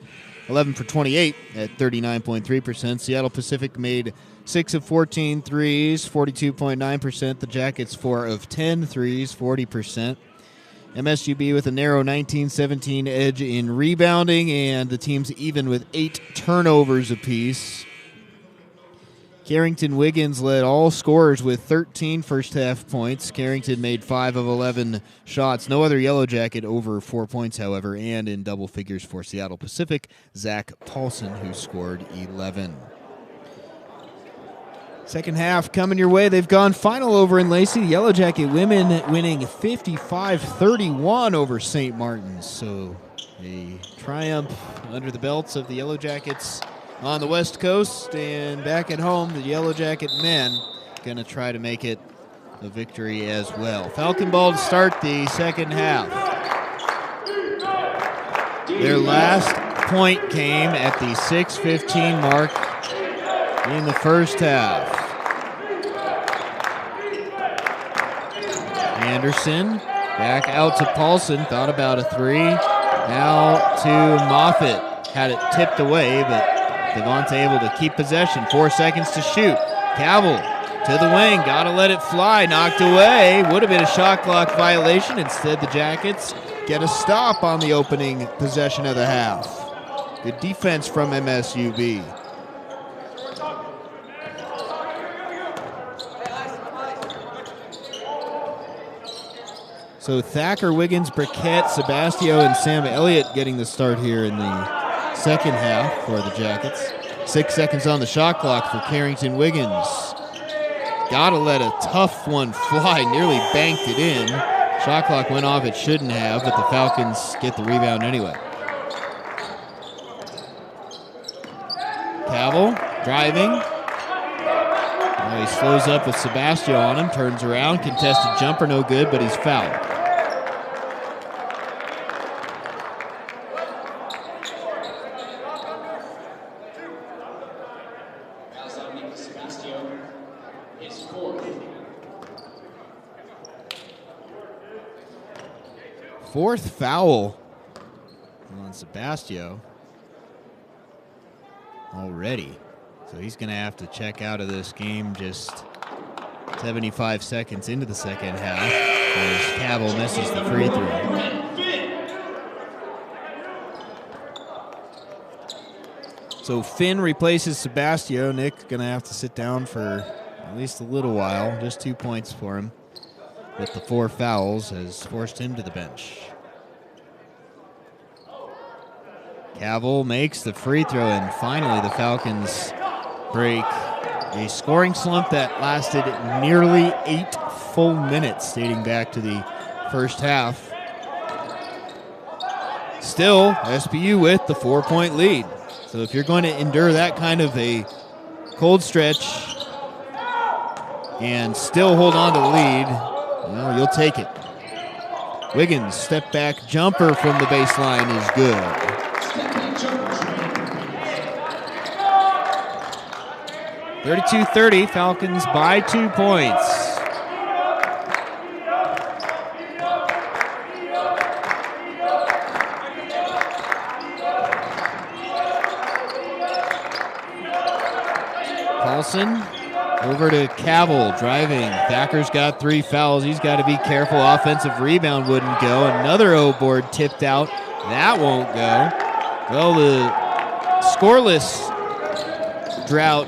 11 for 28 at 39.3%. Seattle Pacific made 6 of 14 threes, 42.9%. The Jackets 4 of 10 threes, 40%. MSUB with a narrow 19-17 edge in rebounding, and the team's even with 8 turnovers apiece. Carrington-Wiggins led all scorers with 13 first-half points. Carrington made 5 of 11 shots. No other Yellow Jacket over 4 points, however, and in double figures for Seattle Pacific, Zach Paulson, who scored 11. Second half coming your way. They've gone final over in Lacey. The Yellow Jacket women winning 55-31 over St. Martin's. So a triumph under the belts of the Yellow Jackets on the West Coast, and back at home, the Yellow Jacket men going to try to make it a victory as well. Falcon ball to start the second half. Their last point came at the 6:15 mark in the first half. Anderson back out to Paulson, thought about a three. Now to Moffitt, had it tipped away, but Devontae able to keep possession. 4 seconds to shoot. Cavill to the wing, gotta let it fly, knocked away. Would have been a shot clock violation. Instead, the Jackets get a stop on the opening possession of the half. Good defense from MSUB. So Thacker, Wiggins, Briquette, Sebastio, and Sam Elliott getting the start here in the second half for the Jackets. 6 seconds on the shot clock for Carrington Wiggins. Gotta let a tough one fly, nearly banked it in. Shot clock went off, it shouldn't have, but the Falcons get the rebound anyway. Cavill driving. Now he slows up with Sebastio on him, turns around, contested jumper, no good, but he's fouled. Fourth foul on Sebastio already. So he's going to have to check out of this game just 75 seconds into the second half as Cavill misses the free throw. So Finn replaces Sebastio. Nick's going to have to sit down for at least a little while. Just 2 points for him, with the 4 fouls has forced him to the bench. Cavill makes the free throw, and finally the Falcons break a scoring slump that lasted nearly 8 full minutes, dating back to the first half. Still, SPU with the 4-point lead. So if you're going to endure that kind of a cold stretch and still hold on to the lead, well, you'll take it. Wiggins, step back jumper from the baseline is good. 32-30, Falcons by 2 points. Paulson over to Cavill, driving. Thacker's got 3 fouls. He's got to be careful. Offensive rebound wouldn't go. Another O-board tipped out. That won't go. Well, the scoreless drought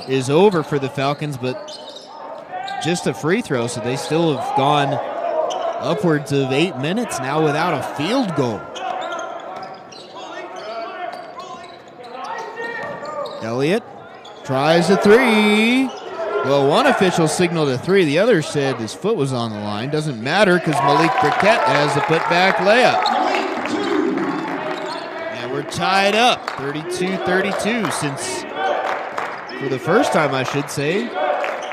is over for the Falcons, but just a free throw, so they still have gone upwards of 8 minutes now without a field goal. Elliott tries a three. Well, one official signaled a three. The other said his foot was on the line. Doesn't matter because Malik Briquette has the putback layup. And we're tied up, 32-32, since, for the first time I should say,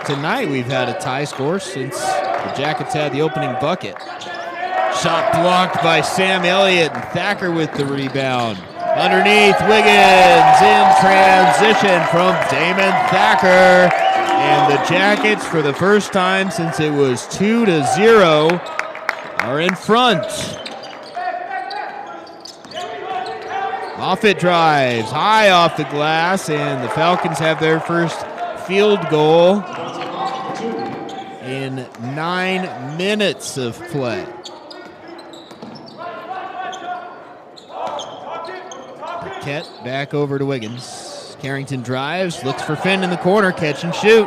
tonight we've had a tie score since the Jackets had the opening bucket. Shot blocked by Sam Elliott, and Thacker with the rebound. Underneath, Wiggins in transition from Damon Thacker. And the Jackets, for the first time since it was 2-0, are in front. Moffitt drives high off the glass, and the Falcons have their first field goal in 9 minutes of play. Burkett back over to Wiggins. Carrington drives, looks for Finn in the corner, catch and shoot.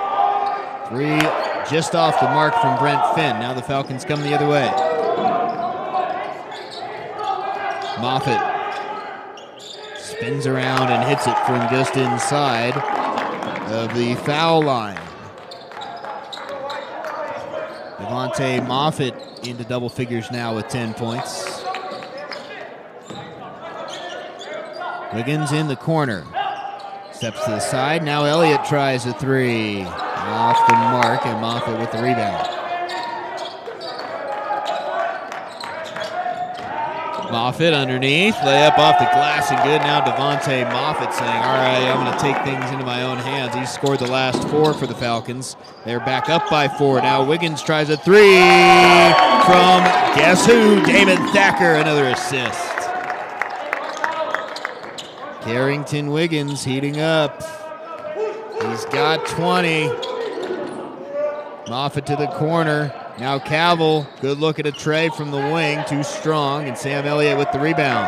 3 just off the mark from Brent Finn. Now the Falcons come the other way. Moffitt spins around and hits it from just inside of the foul line. Devontae Moffitt into double figures now with 10 points. Wiggins in the corner. Steps to the side. Now Elliott tries a 3. Off the mark, and Moffitt with the rebound. Moffitt underneath. Layup off the glass and good. Now Devontae Moffitt saying, all right, I'm going to take things into my own hands. He scored the last 4 for the Falcons. They're back up by 4. Now Wiggins tries a 3 from guess who? Damon Thacker, another assist. Carrington Wiggins heating up. He's got 20. Moffitt to the corner. Now Cavill. Good look at a tray from the wing. Too strong. And Sam Elliott with the rebound.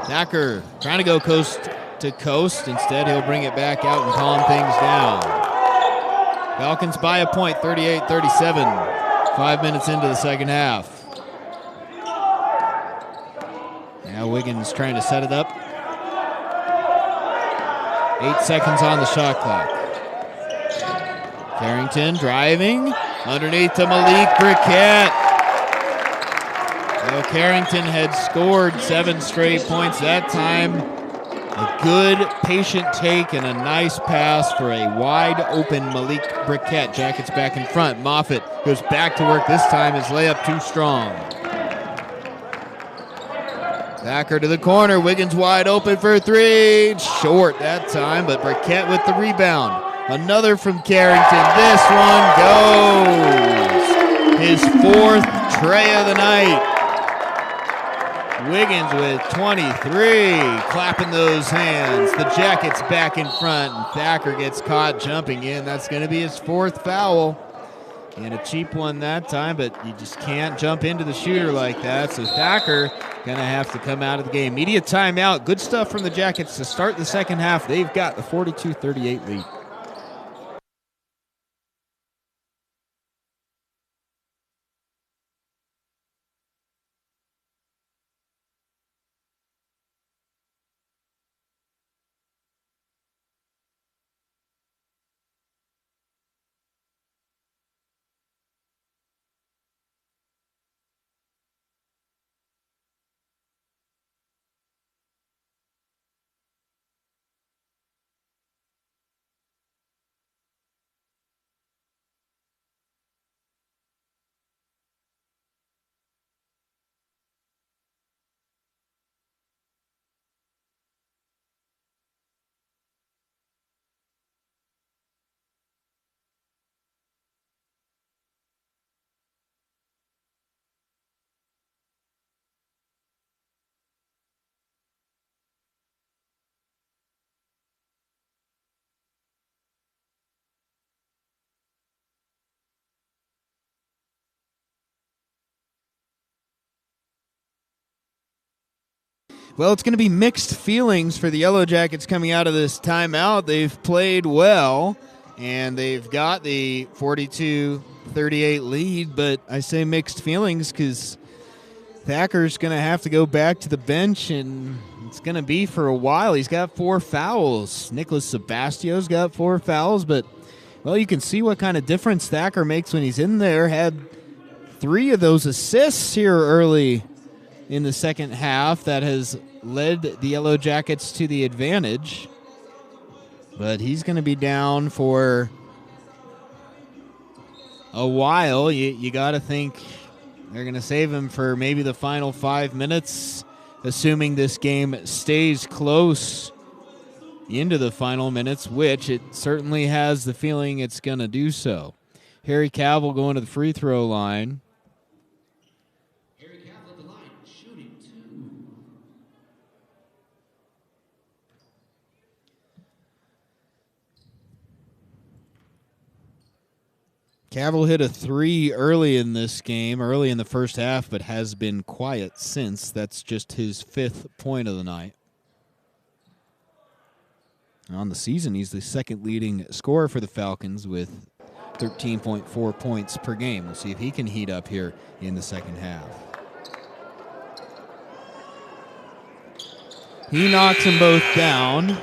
Thacker trying to go coast to coast. Instead, he'll bring it back out and calm things down. Falcons by a point, 38-37. 5 minutes into the second half. Now Wiggins trying to set it up. 8 seconds on the shot clock. Carrington driving. Underneath to Malik Briquette. Well, Carrington had scored 7 straight points that time. A good, patient take and a nice pass for a wide-open Malik Briquette. Jackets back in front. Moffitt goes back to work this time. His layup too strong. Thacker to the corner. Wiggins wide open for 3. Short that time, but Briquette with the rebound. Another from Carrington. This one goes. His 4th tray of the night. Wiggins with 23. Clapping those hands. The Jackets back in front, and Thacker gets caught jumping in. That's going to be his 4th foul. And a cheap one that time, but you just can't jump into the shooter like that. So Thacker going to have to come out of the game. Media timeout. Good stuff from the Jackets to start the second half. They've got the 42-38 lead. Well, it's going to be mixed feelings for the Yellow Jackets coming out of this timeout. They've played well, and they've got the 42-38 lead, but I say mixed feelings because Thacker's going to have to go back to the bench, and it's going to be for a while. He's got 4 fouls. Nicholas Sebastio's got 4 fouls, but, well, you can see what kind of difference Thacker makes when he's in there. Had 3 of those assists here early in the second half that has led the Yellow Jackets to the advantage. but he's going to be down for a while. You got to think they're going to save him for maybe the final 5 minutes, assuming this game stays close into the final minutes, which it certainly has the feeling it's going to do so. Harry Cavill going to the free throw line. Harry Cavill at the line, shooting 2. Cavill hit a 3 early in this game, early in the first half, but has been quiet since. That's just his 5th point of the night. On the season, he's the second leading scorer for the Falcons with 13.4 points per game. We'll see if he can heat up here in the second half. He knocks them both down.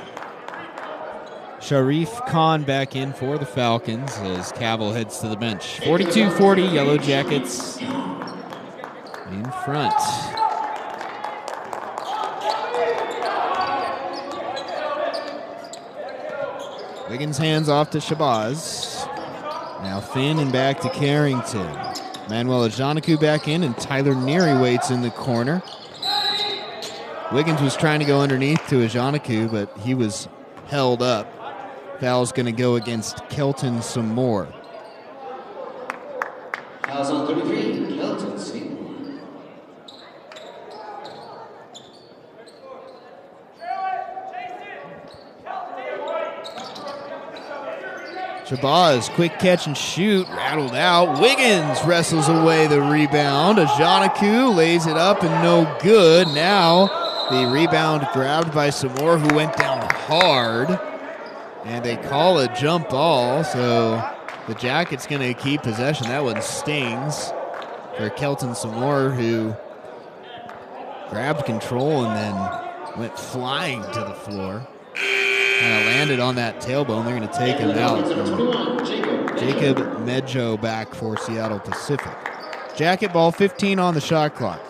Sharif Khan back in for the Falcons as Cavill heads to the bench. 42-40, Yellow Jackets in front. Wiggins hands off to Shabazz. Now Finn and back to Carrington. Manuel Ajanaku back in, and Tyler Neary waits in the corner. Wiggins was trying to go underneath to Ajanaku, but he was held up. Foul's going to go against Kelton some more. Fouls on 33, Kelton Seymour. Shabazz, quick catch and shoot, rattled out. Wiggins wrestles away the rebound. Ajanaku lays it up and no good. Now the rebound grabbed by Seymour, who went down hard. And they call a jump ball, so the Jackets going to keep possession. That one stings for Kelton Seymour, who grabbed control and then went flying to the floor. Kind of landed on that tailbone. They're going to take him out. Jacob Medjo back for Seattle Pacific. Jacket ball, 15 on the shot clock.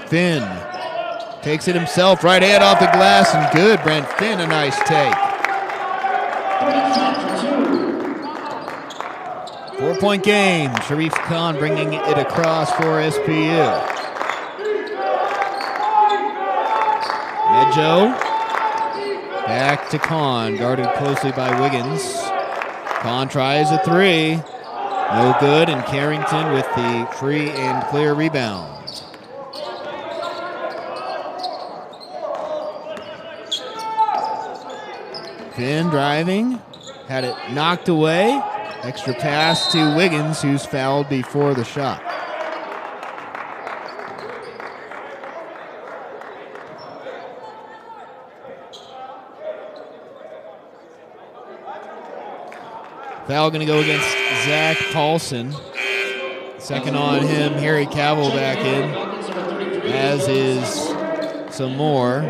Finn takes it himself, right hand off the glass, and good. Brent Finn, a nice take. 4-point game. Sharif Khan bringing it across for SPU. Medjo back to Khan, guarded closely by Wiggins. Khan tries a 3. No good, and Carrington with the free and clear rebound. Finn driving, had it knocked away. Extra pass to Wiggins, who's fouled before the shot. Foul going to go against Zach Paulson. Second on him, Harry Cavill back in, as is some more.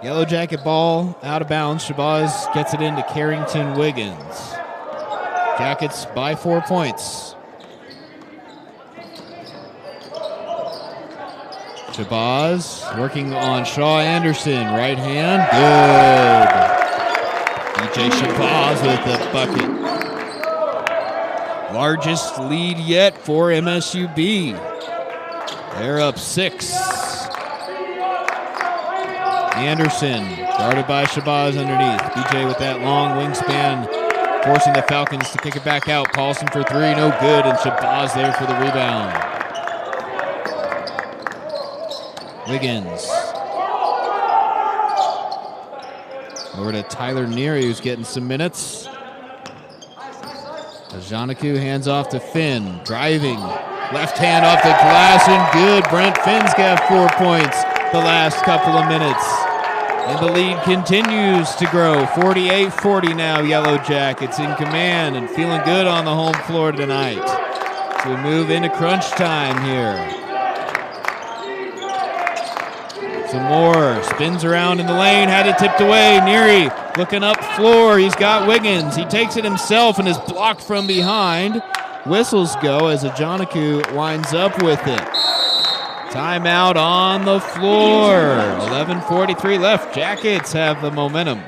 Yellow Jacket ball out of bounds. Shabazz gets it into Carrington Wiggins. Jackets by 4 points. Shabazz working on Shaw Anderson. Right hand. Good. DJ Shabazz with the bucket. Largest lead yet for MSUB. They're up 6. Anderson, guarded by Shabazz underneath. BJ with that long wingspan, forcing the Falcons to kick it back out. Paulson for 3, no good, and Shabazz there for the rebound. Wiggins. Over to Tyler Neary, who's getting some minutes. Ajanaku hands off to Finn, driving. Left hand off the glass, and good. Brent Finn's got 4 points the last couple of minutes. And the lead continues to grow. 48-40 now, Yellow Jackets in command and feeling good on the home floor tonight. So we move into crunch time here. Some more. Spins around in the lane. Had it tipped away. Neary looking up floor. He's got Wiggins. He takes it himself and is blocked from behind. Whistles go as Ajanaku winds up with it. Timeout on the floor. 11:43 left. Jackets have the momentum.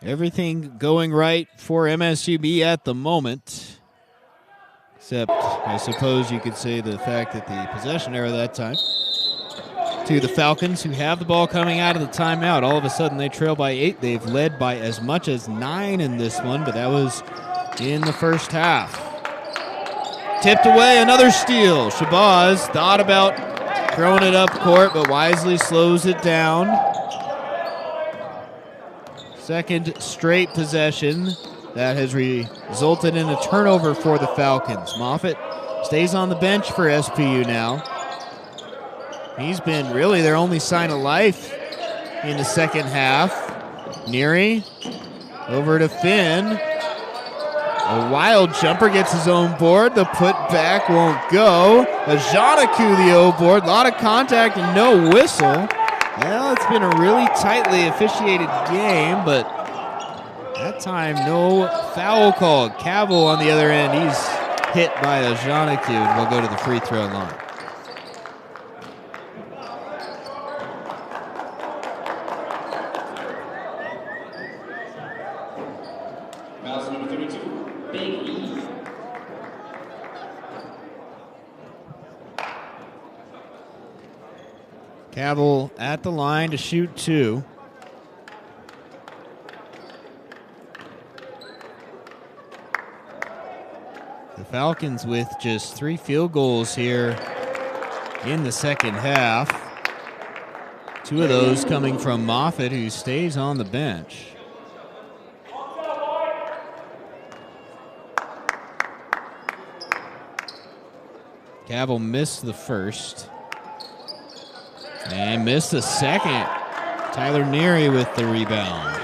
Everything going right for MSUB at the moment, except I suppose you could say the fact that the possession error that time to the Falcons, who have the ball coming out of the timeout. All of a sudden they trail by 8. They've led by as much as 9 in this one, but that was in the first half. Tipped away, another steal. Shabazz thought about throwing it up court, but wisely slows it down. Second straight possession that has resulted in a turnover for the Falcons. Moffitt stays on the bench for SPU now. He's been really their only sign of life in the second half. Neary over to Finn. A wild jumper gets his own board. The putback won't go. Ajanaku the O-board. A lot of contact and no whistle. Well, it's been a really tightly officiated game, but that time no foul called. Cavill on the other end, he's hit by Ajanaku and will go to the free throw line. Foul number 32, Big E. Cavill at the line to shoot 2. The Falcons with just 3 field goals here in the second half. 2 of those coming from Moffitt, who stays on the bench. Cavill missed the first. And missed the second. Tyler Neary with the rebound.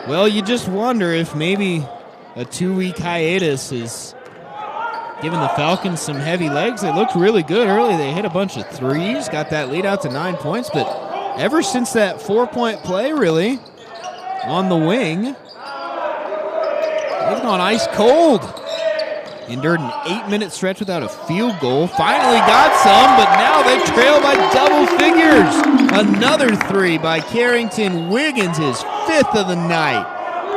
Well, you just wonder if maybe a 2-week hiatus is giving the Falcons some heavy legs. They looked really good early. They hit a bunch of threes, got that lead out to 9 points. But ever since that 4-point play, really, on the wing, they've gone ice cold. Endured an 8-minute stretch without a field goal. Finally got some, but now they trail by double figures. Another 3 by Carrington Wiggins, his 5th of the night.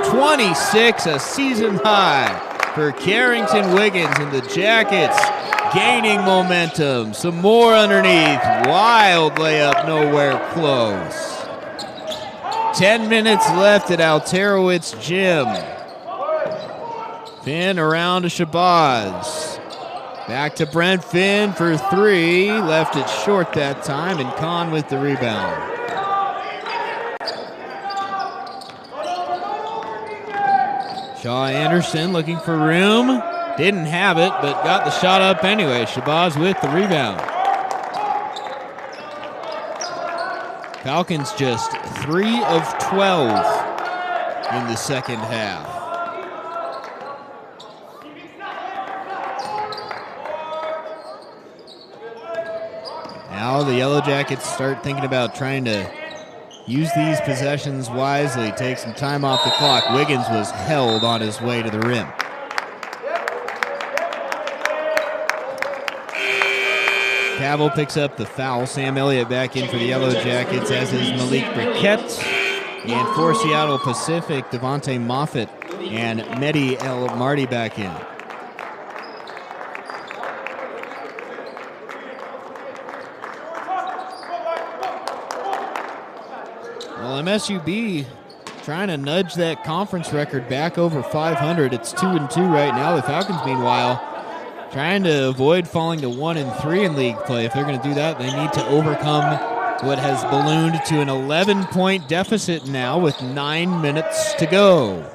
26, a season high for Carrington Wiggins, and the Jackets gaining momentum. Some more underneath. Wild layup, nowhere close. 10 minutes left at Alterowitz Gym. Finn around to Shabazz. Back to Brent Finn for 3. Left it short that time, and Kahn with the rebound. Shaw Anderson looking for room. Didn't have it, but got the shot up anyway. Shabazz with the rebound. Falcons just 3 of 12 in the second half. Now the Yellow Jackets start thinking about trying to use these possessions wisely, take some time off the clock. Wiggins was held on his way to the rim. Cavill picks up the foul. Sam Elliott back in for the Yellow Jackets, as is Malik Briquette. And for Seattle Pacific, Devontae Moffitt and Mehdi El Marty back in. Well, MSUB trying to nudge that conference record back over 500. It's 2-2 right now. The Falcons, meanwhile, trying to avoid falling to 1-3 in league play. If they're going to do that, they need to overcome what has ballooned to an 11-point deficit now with 9 minutes to go.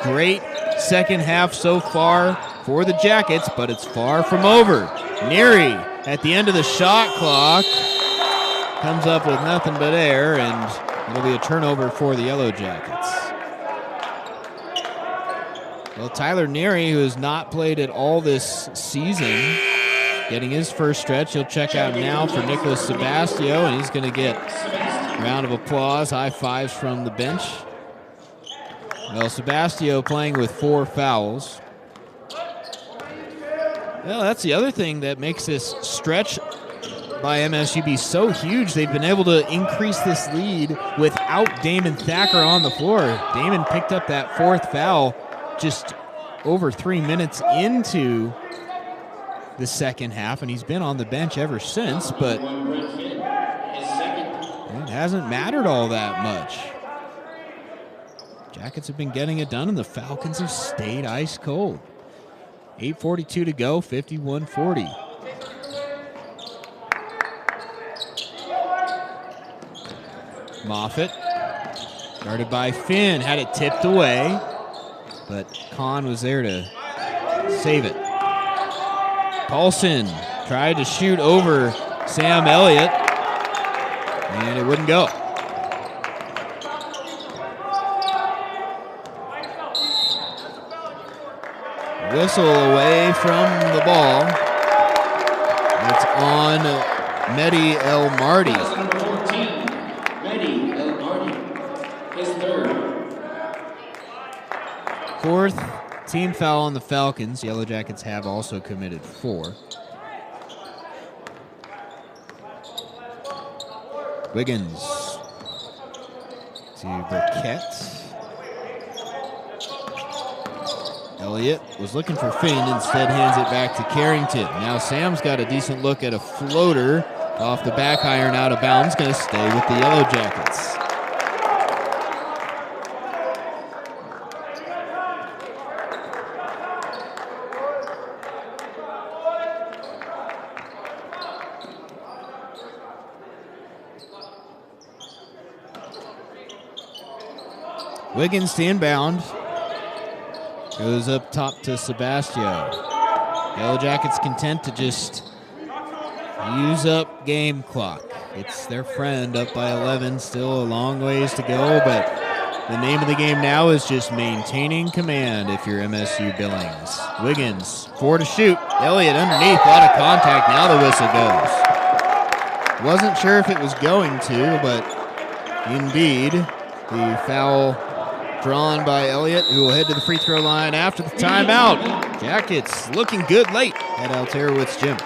Great second half so far for the Jackets, but it's far from over. Neary at the end of the shot clock comes up with nothing but air, and it'll be a turnover for the Yellow Jackets. Well, Tyler Neary, who has not played at all this season, getting his first stretch. He'll check out now for Nicholas Sebastio, and he's going to get a round of applause, high fives from the bench. Well, Sebastio playing with 4 fouls. Well, that's the other thing that makes this stretch by MSUB so huge. They've been able to increase this lead without Damon Thacker on the floor. Damon picked up that 4th foul just over 3 minutes into the second half, and he's been on the bench ever since, but it hasn't mattered all that much. Jackets have been getting it done, and the Falcons have stayed ice cold. 8:42 to go, 51-40. Moffitt, guarded by Finn, had it tipped away, but Kahn was there to save it. Paulson tried to shoot over Sam Elliott, and it wouldn't go. Whistle away from the ball. It's on Mehdi El Marty. Mehdi El Marty, his 3rd. 4th team foul on the Falcons. Yellow Jackets have also committed 4. Wiggins to Briquette. Elliott was looking for Finn, instead hands it back to Carrington. Now Sam's got a decent look at a floater off the back iron, out of bounds. Going to stay with the Yellow Jackets. Wiggins to inbound. Goes up top to Sebastio. Yellow Jackets content to just use up game clock. It's their friend up by 11. Still a long ways to go, but the name of the game now is just maintaining command if you're MSU Billings. Wiggins, 4 to shoot. Elliott underneath, a lot of contact. Now the whistle goes. Wasn't sure if it was going to, but indeed, the foul drawn by Elliott, who will head to the free throw line after the timeout. Jackets looking good late at Alterowitz Gym.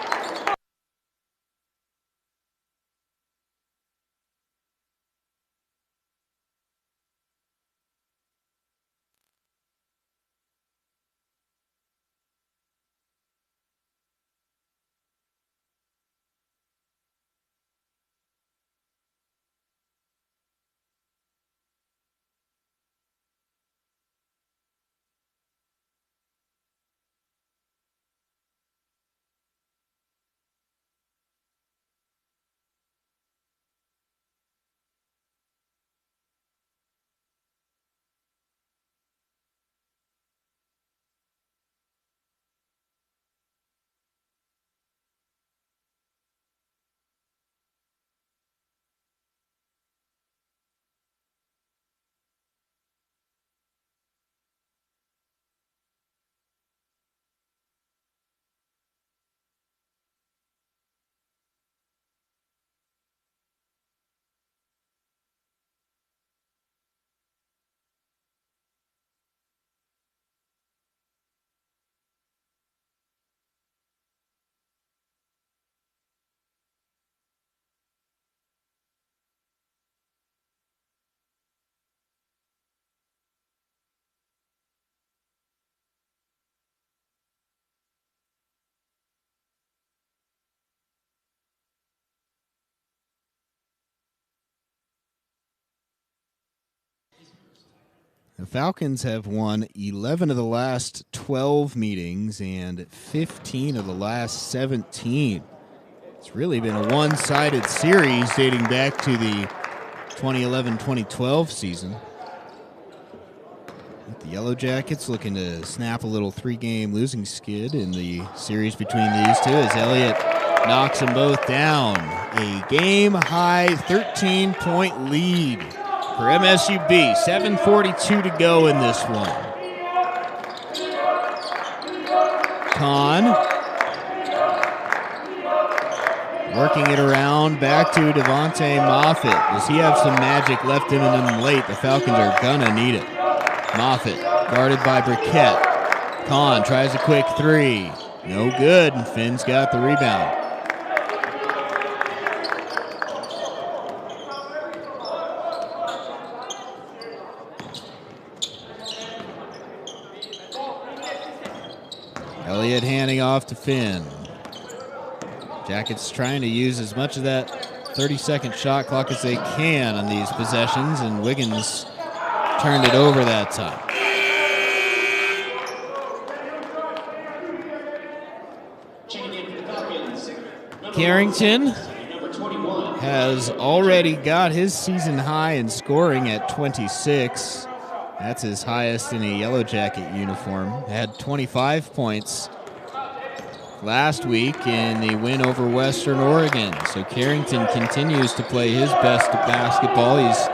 The Falcons have won 11 of the last 12 meetings and 15 of the last 17. It's really been a one-sided series dating back to the 2011-2012 season. The Yellow Jackets looking to snap a little three-game losing skid in the series between these two as Elliott knocks them both down. A game-high 13-point lead for MSUB. 7:42 to go in this one. Kahn working it around back to Devontae Moffitt. Does he have some magic left in him late? The Falcons are gonna need it. Moffitt guarded by Briquette. Kahn tries a quick three. No good, and Finn's got the rebound. Elliott handing off to Finn. Jackets trying to use as much of that 30-second shot clock as they can on these possessions, and Wiggins turned it over that time. Carrington has already got his season high in scoring at 26. That's his highest in a Yellow Jacket uniform. Had 25 points last week in the win over Western Oregon. So Carrington continues to play his best basketball. He's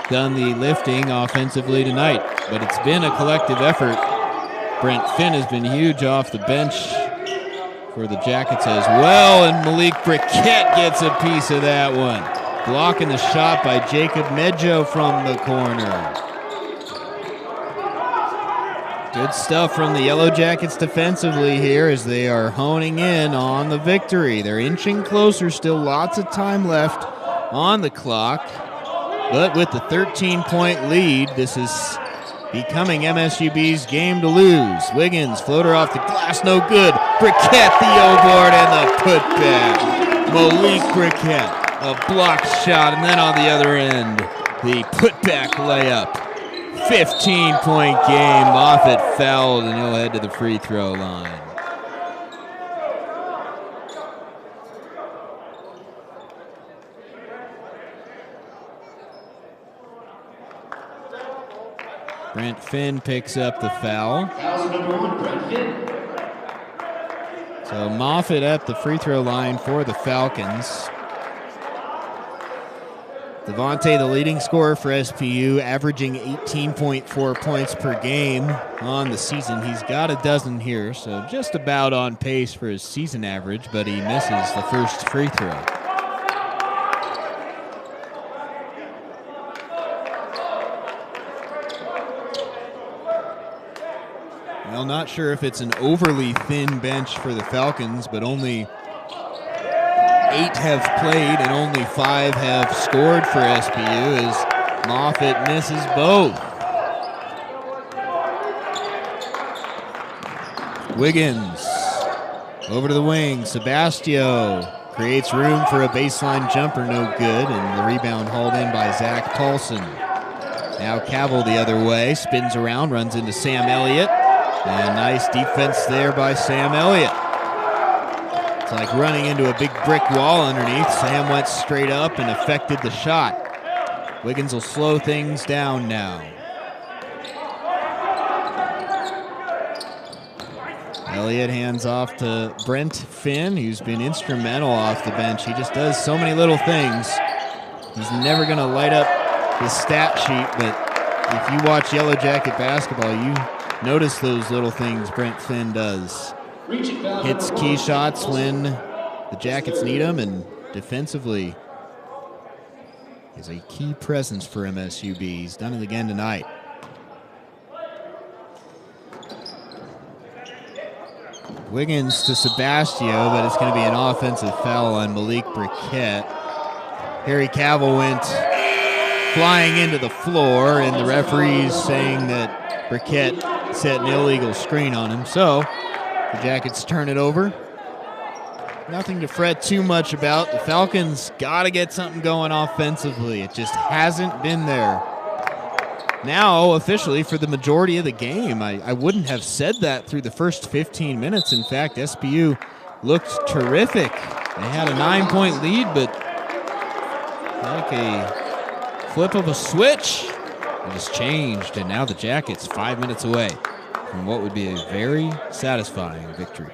done the lifting offensively tonight, but it's been a collective effort. Brent Finn has been huge off the bench for the Jackets as well, and Malik Briquette gets a piece of that one. Blocking the shot by Jacob Medjo from the corner. Good stuff from the Yellow Jackets defensively here as they are honing in on the victory. They're inching closer, still lots of time left on the clock. But with the 13-point lead, this is becoming MSUB's game to lose. Wiggins, floater off the glass, no good. Briquette, the O-board, and the putback. Malik Briquette, a block shot, and then on the other end, the putback layup. 15-point game. Moffitt fouled, and he'll head to the free throw line. Brent Finn picks up the foul. So Moffitt at the free throw line for the Falcons. Devontae, the leading scorer for SPU, averaging 18.4 points per game on the season. He's got a dozen here, so just about on pace for his season average, but he misses the first free throw. Well, not sure if it's an overly thin bench for the Falcons, but only 8 have played and only 5 have scored for SPU as Moffitt misses both. Wiggins over to the wing. Sebastio creates room for a baseline jumper, no good, and the rebound hauled in by Zach Paulson. Now Cavill the other way, spins around, runs into Sam Elliott. And nice defense there by Sam Elliott. It's like running into a big brick wall underneath. Sam went straight up and affected the shot. Wiggins will slow things down now. Elliott hands off to Brent Finn, who's been instrumental off the bench. He just does so many little things. He's never going to light up his stat sheet, but if you watch Yellow Jacket basketball, you notice those little things Brent Finn does. Hits key shots when the Jackets need them, and defensively is a key presence for MSUB. He's done it again tonight. Wiggins to Sebastio, but it's going to be an offensive foul on Malik Briquette. Harry Cavill went flying into the floor, and the referee's saying that Briquette set an illegal screen on him. So the Jackets turn it over. Nothing to fret too much about. The Falcons got to get something going offensively. It just hasn't been there now officially for the majority of the game. I wouldn't have said that through the first 15 minutes. In fact, SPU looked terrific. They had a 9-point lead, but like a flip of a switch, it just changed, and now the Jackets 5 minutes away from what would be a very satisfying victory.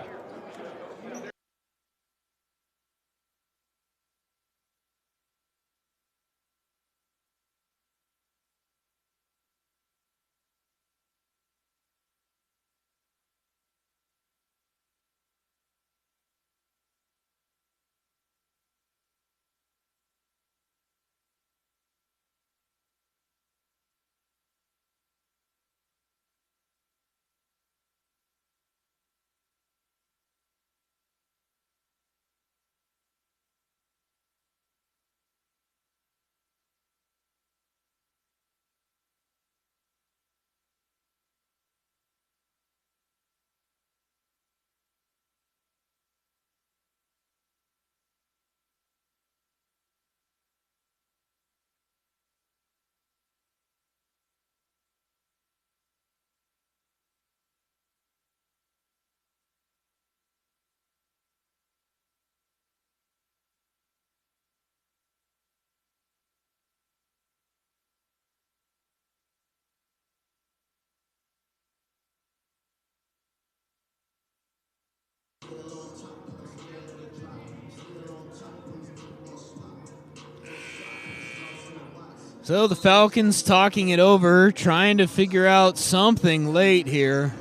So the Falcons talking it over, trying to figure out something late here.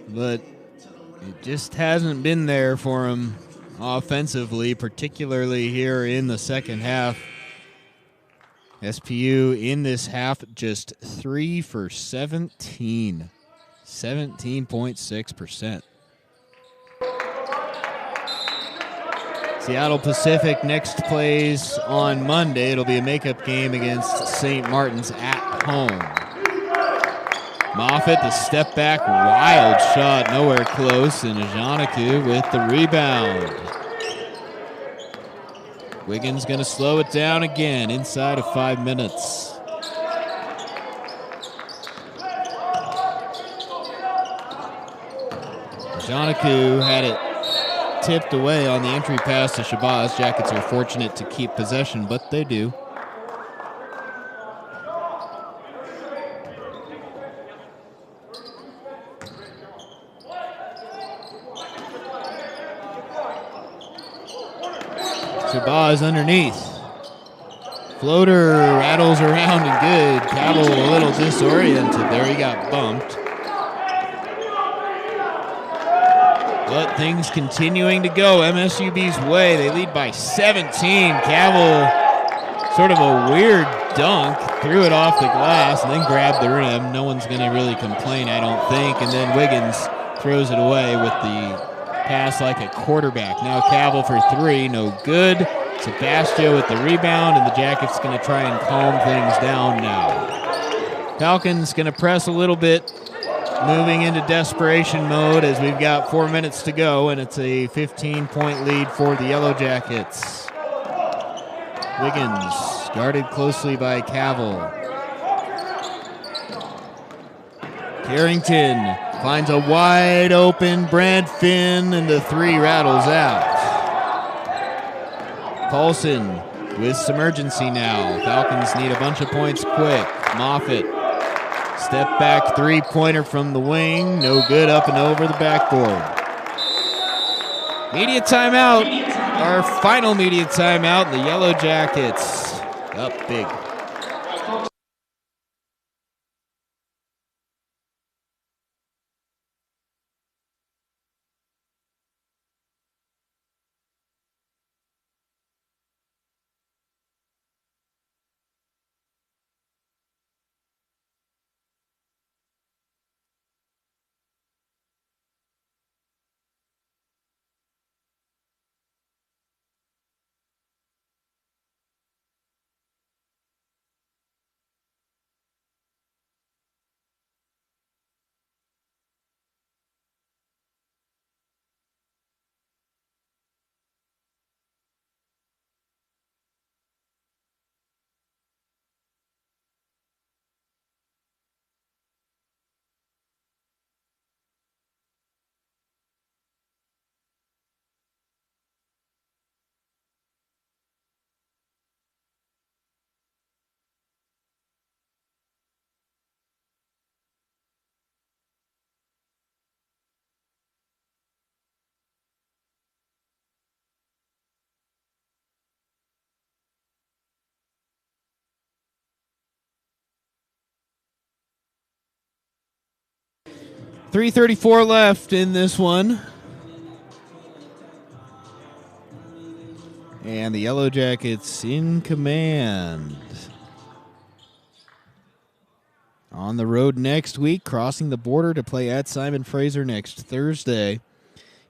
But it just hasn't been there for them offensively, particularly here in the second half. SPU in this half just 3 for 17, 17.6%. Seattle Pacific next plays on Monday. It'll be a makeup game against St. Martin's at home. Moffitt, the step back, wild shot, nowhere close, and Ajanaku with the rebound. Wiggins going to slow it down again inside of 5 minutes. Ajanaku had it tipped away on the entry pass to Shabazz. Jackets are fortunate to keep possession, but they do. Shabazz underneath. Floater rattles around and good. Cabell a little disoriented there. He got bumped. But things continuing to go MSUB's way. They lead by 17. Cabell, sort of a weird dunk, threw it off the glass and then grabbed the rim. No one's going to really complain, I don't think. And then Wiggins throws it away with the pass like a quarterback. Now Cabell for three, no good. Sebastio with the rebound, and the Jackets going to try and calm things down now. Falcons going to press a little bit, moving into desperation mode as we've got 4 minutes to go, and it's a 15-point lead for the Yellow Jackets. Wiggins guarded closely by Cabell. Carrington finds a wide open Brad Finn, and the three rattles out. Paulson with some urgency now. Falcons need a bunch of points quick. Moffitt, step back three-pointer from the wing. No good, up and over the backboard. Media timeout. Our final media timeout. The Yellow Jackets up big. 3:34 left in this one. And the Yellow Jackets in command. On the road next week, crossing the border to play at Simon Fraser next Thursday,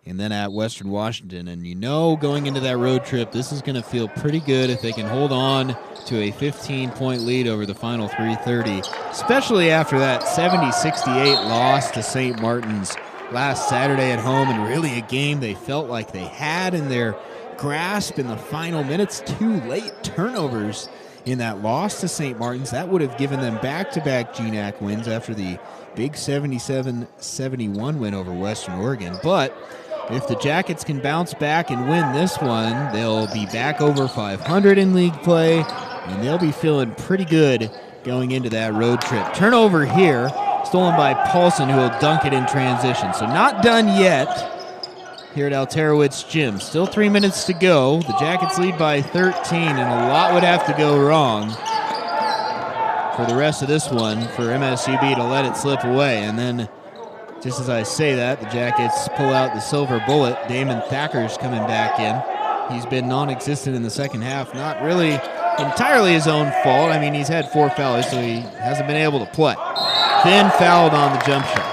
and then at Western Washington. And you know, going into that road trip, this is going to feel pretty good if they can hold on to a 15-point lead over the final 3:30, especially after that 70-68 loss to St. Martin's last Saturday at home, and really a game they felt like they had in their grasp in the final minutes. 2 late turnovers in that loss to St. Martin's. That would have given them back-to-back GNAC wins after the big 77-71 win over Western Oregon. But if the Jackets can bounce back and win this one, they'll be back over 500 in league play, and they'll be feeling pretty good going into that road trip. Turnover here, stolen by Paulson, who will dunk it in transition. So not done yet here at Alterowitz Gym. Still 3 minutes to go. The Jackets lead by 13, and a lot would have to go wrong for the rest of this one for MSUB to let it slip away. And then, just as I say that, the Jackets pull out the silver bullet. Damon Thacker's coming back in. He's been non-existent in the second half. Not really entirely his own fault. I mean, he's had 4 fouls, so he hasn't been able to play. Finn fouled on the jump shot.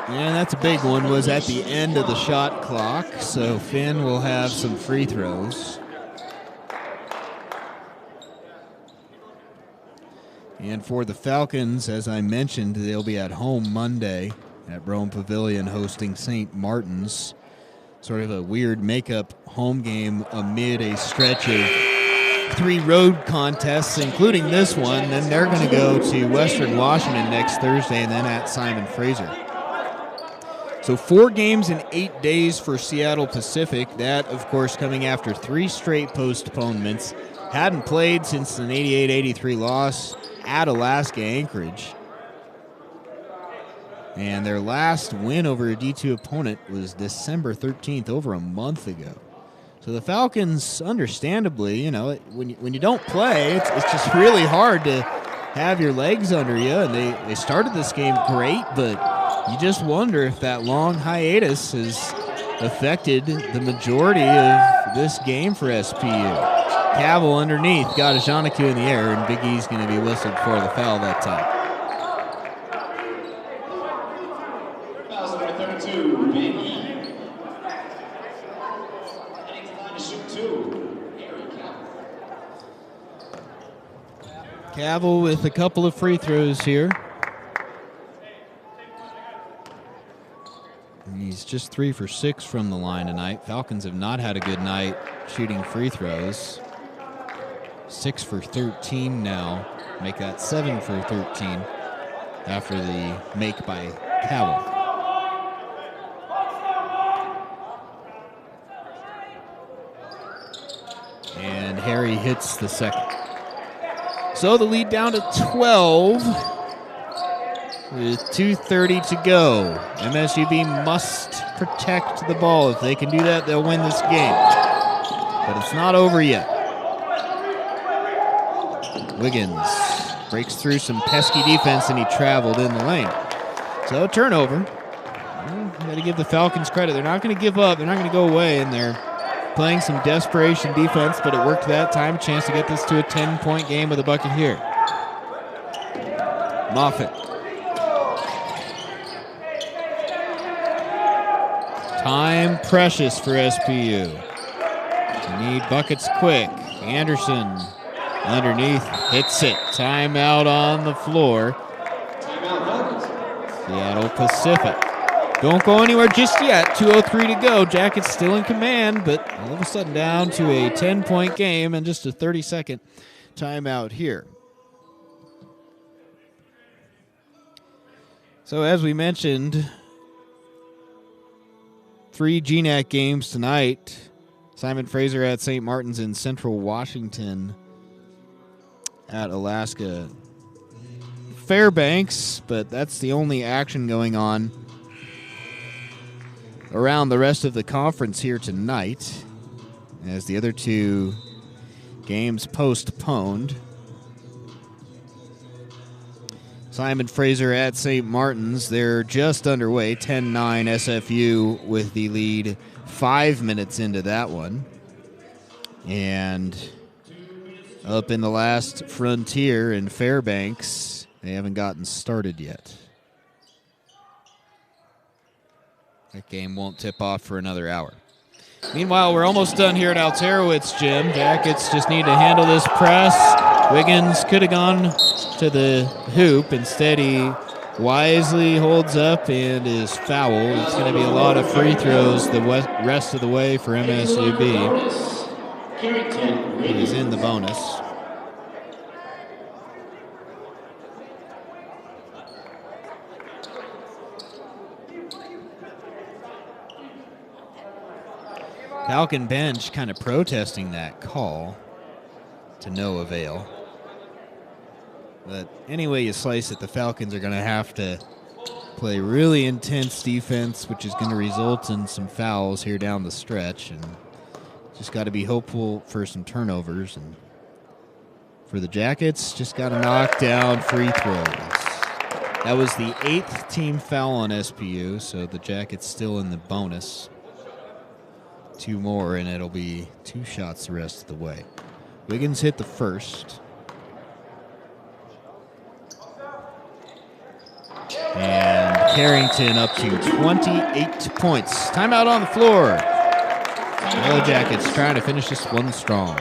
And that's a big one, was at the end of the shot clock, so Finn will have some free throws. And for the Falcons, as I mentioned, they'll be at home Monday at Rome Pavilion hosting St. Martin's. Sort of a weird makeup home game amid a stretch of 3 road contests, including this one. Then they're going to go to Western Washington next Thursday and then at Simon Fraser. So 4 games in 8 days for Seattle Pacific. That, of course, coming after 3 straight postponements. Hadn't played since an 88-83 loss at Alaska Anchorage. And their last win over a D2 opponent was December 13th, over a month ago. So the Falcons, understandably, you know, when you don't play, it's just really hard to have your legs under you. And they started this game great, but you just wonder if that long hiatus has affected the majority of this game for SPU. Cavill underneath, got a Janaku in the air, and Big E's going to be whistled for the foul that time. Foul number 32, Big E. Heading to line to shoot 2, Harry Cavill. Cavill with a couple of free throws here. He's just 3 for 6 from the line tonight. Falcons have not had a good night shooting free throws. 6 for 13 now. Make that 7 for 13 after the make by Cavill. And Harry hits the second. So the lead down to 12 with 2:30 to go. MSUB must protect the ball. If they can do that, they'll win this game. But it's not over yet. Wiggins breaks through some pesky defense, and he traveled in the lane. So turnover. Well, got to give the Falcons credit. They're not going to give up. They're not going to go away, and they're playing some desperation defense, but it worked that time. A chance to get this to a 10-point game with a bucket here. Moffitt. Time precious for SPU. They need buckets quick. Anderson underneath, hits it. Timeout on the floor. Seattle Pacific. Don't go anywhere just yet. 2:03 to go. Jackets still in command, but all of a sudden down to a 10-point game and just a 30-second timeout here. So as we mentioned, 3 GNAC games tonight. Simon Fraser at St. Martin's in Central Washington at Alaska Fairbanks, but that's the only action going on around the rest of the conference here tonight, as the other 2 games postponed. Simon Fraser at St. Martin's. They're just underway, 10-9 SFU with the lead 5 minutes into that one. And up in the last frontier in Fairbanks, they haven't gotten started yet. That game won't tip off for another hour. Meanwhile, we're almost done here at Alterowitz Gym. Jackets just need to handle this press. Wiggins could have gone to the hoop. Instead, he wisely holds up and is fouled. It's going to be a lot of free throws the rest of the way for MSUB. He's in the bonus. Falcon bench kind of protesting that call to no avail. But anyway you slice it, the Falcons are going to have to play really intense defense, which is going to result in some fouls here down the stretch. And just got to be hopeful for some turnovers. And for the Jackets, just got to knock down free throws. That was the 8th team foul on SPU, so the Jackets still in the bonus. 2 more, and it'll be 2 shots the rest of the way. Wiggins hit the first. And Carrington up to 28 points. Timeout on the floor. Yellow Jackets trying to finish this one strong.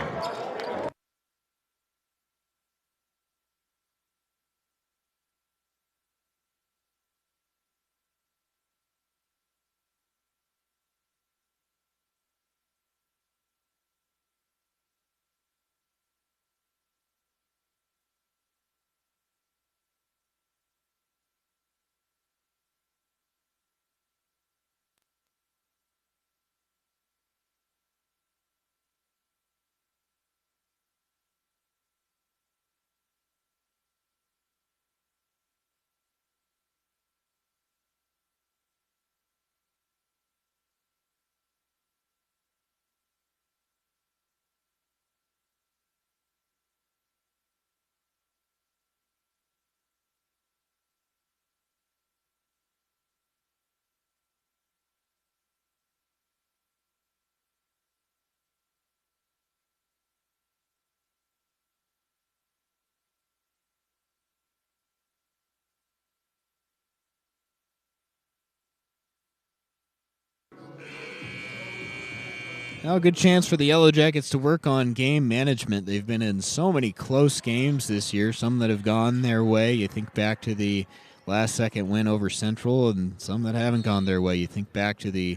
Now a good chance for the Yellow Jackets to work on game management. They've been in so many close games this year, some that have gone their way. You think back to the last-second win over Central, and some that haven't gone their way. You think back to the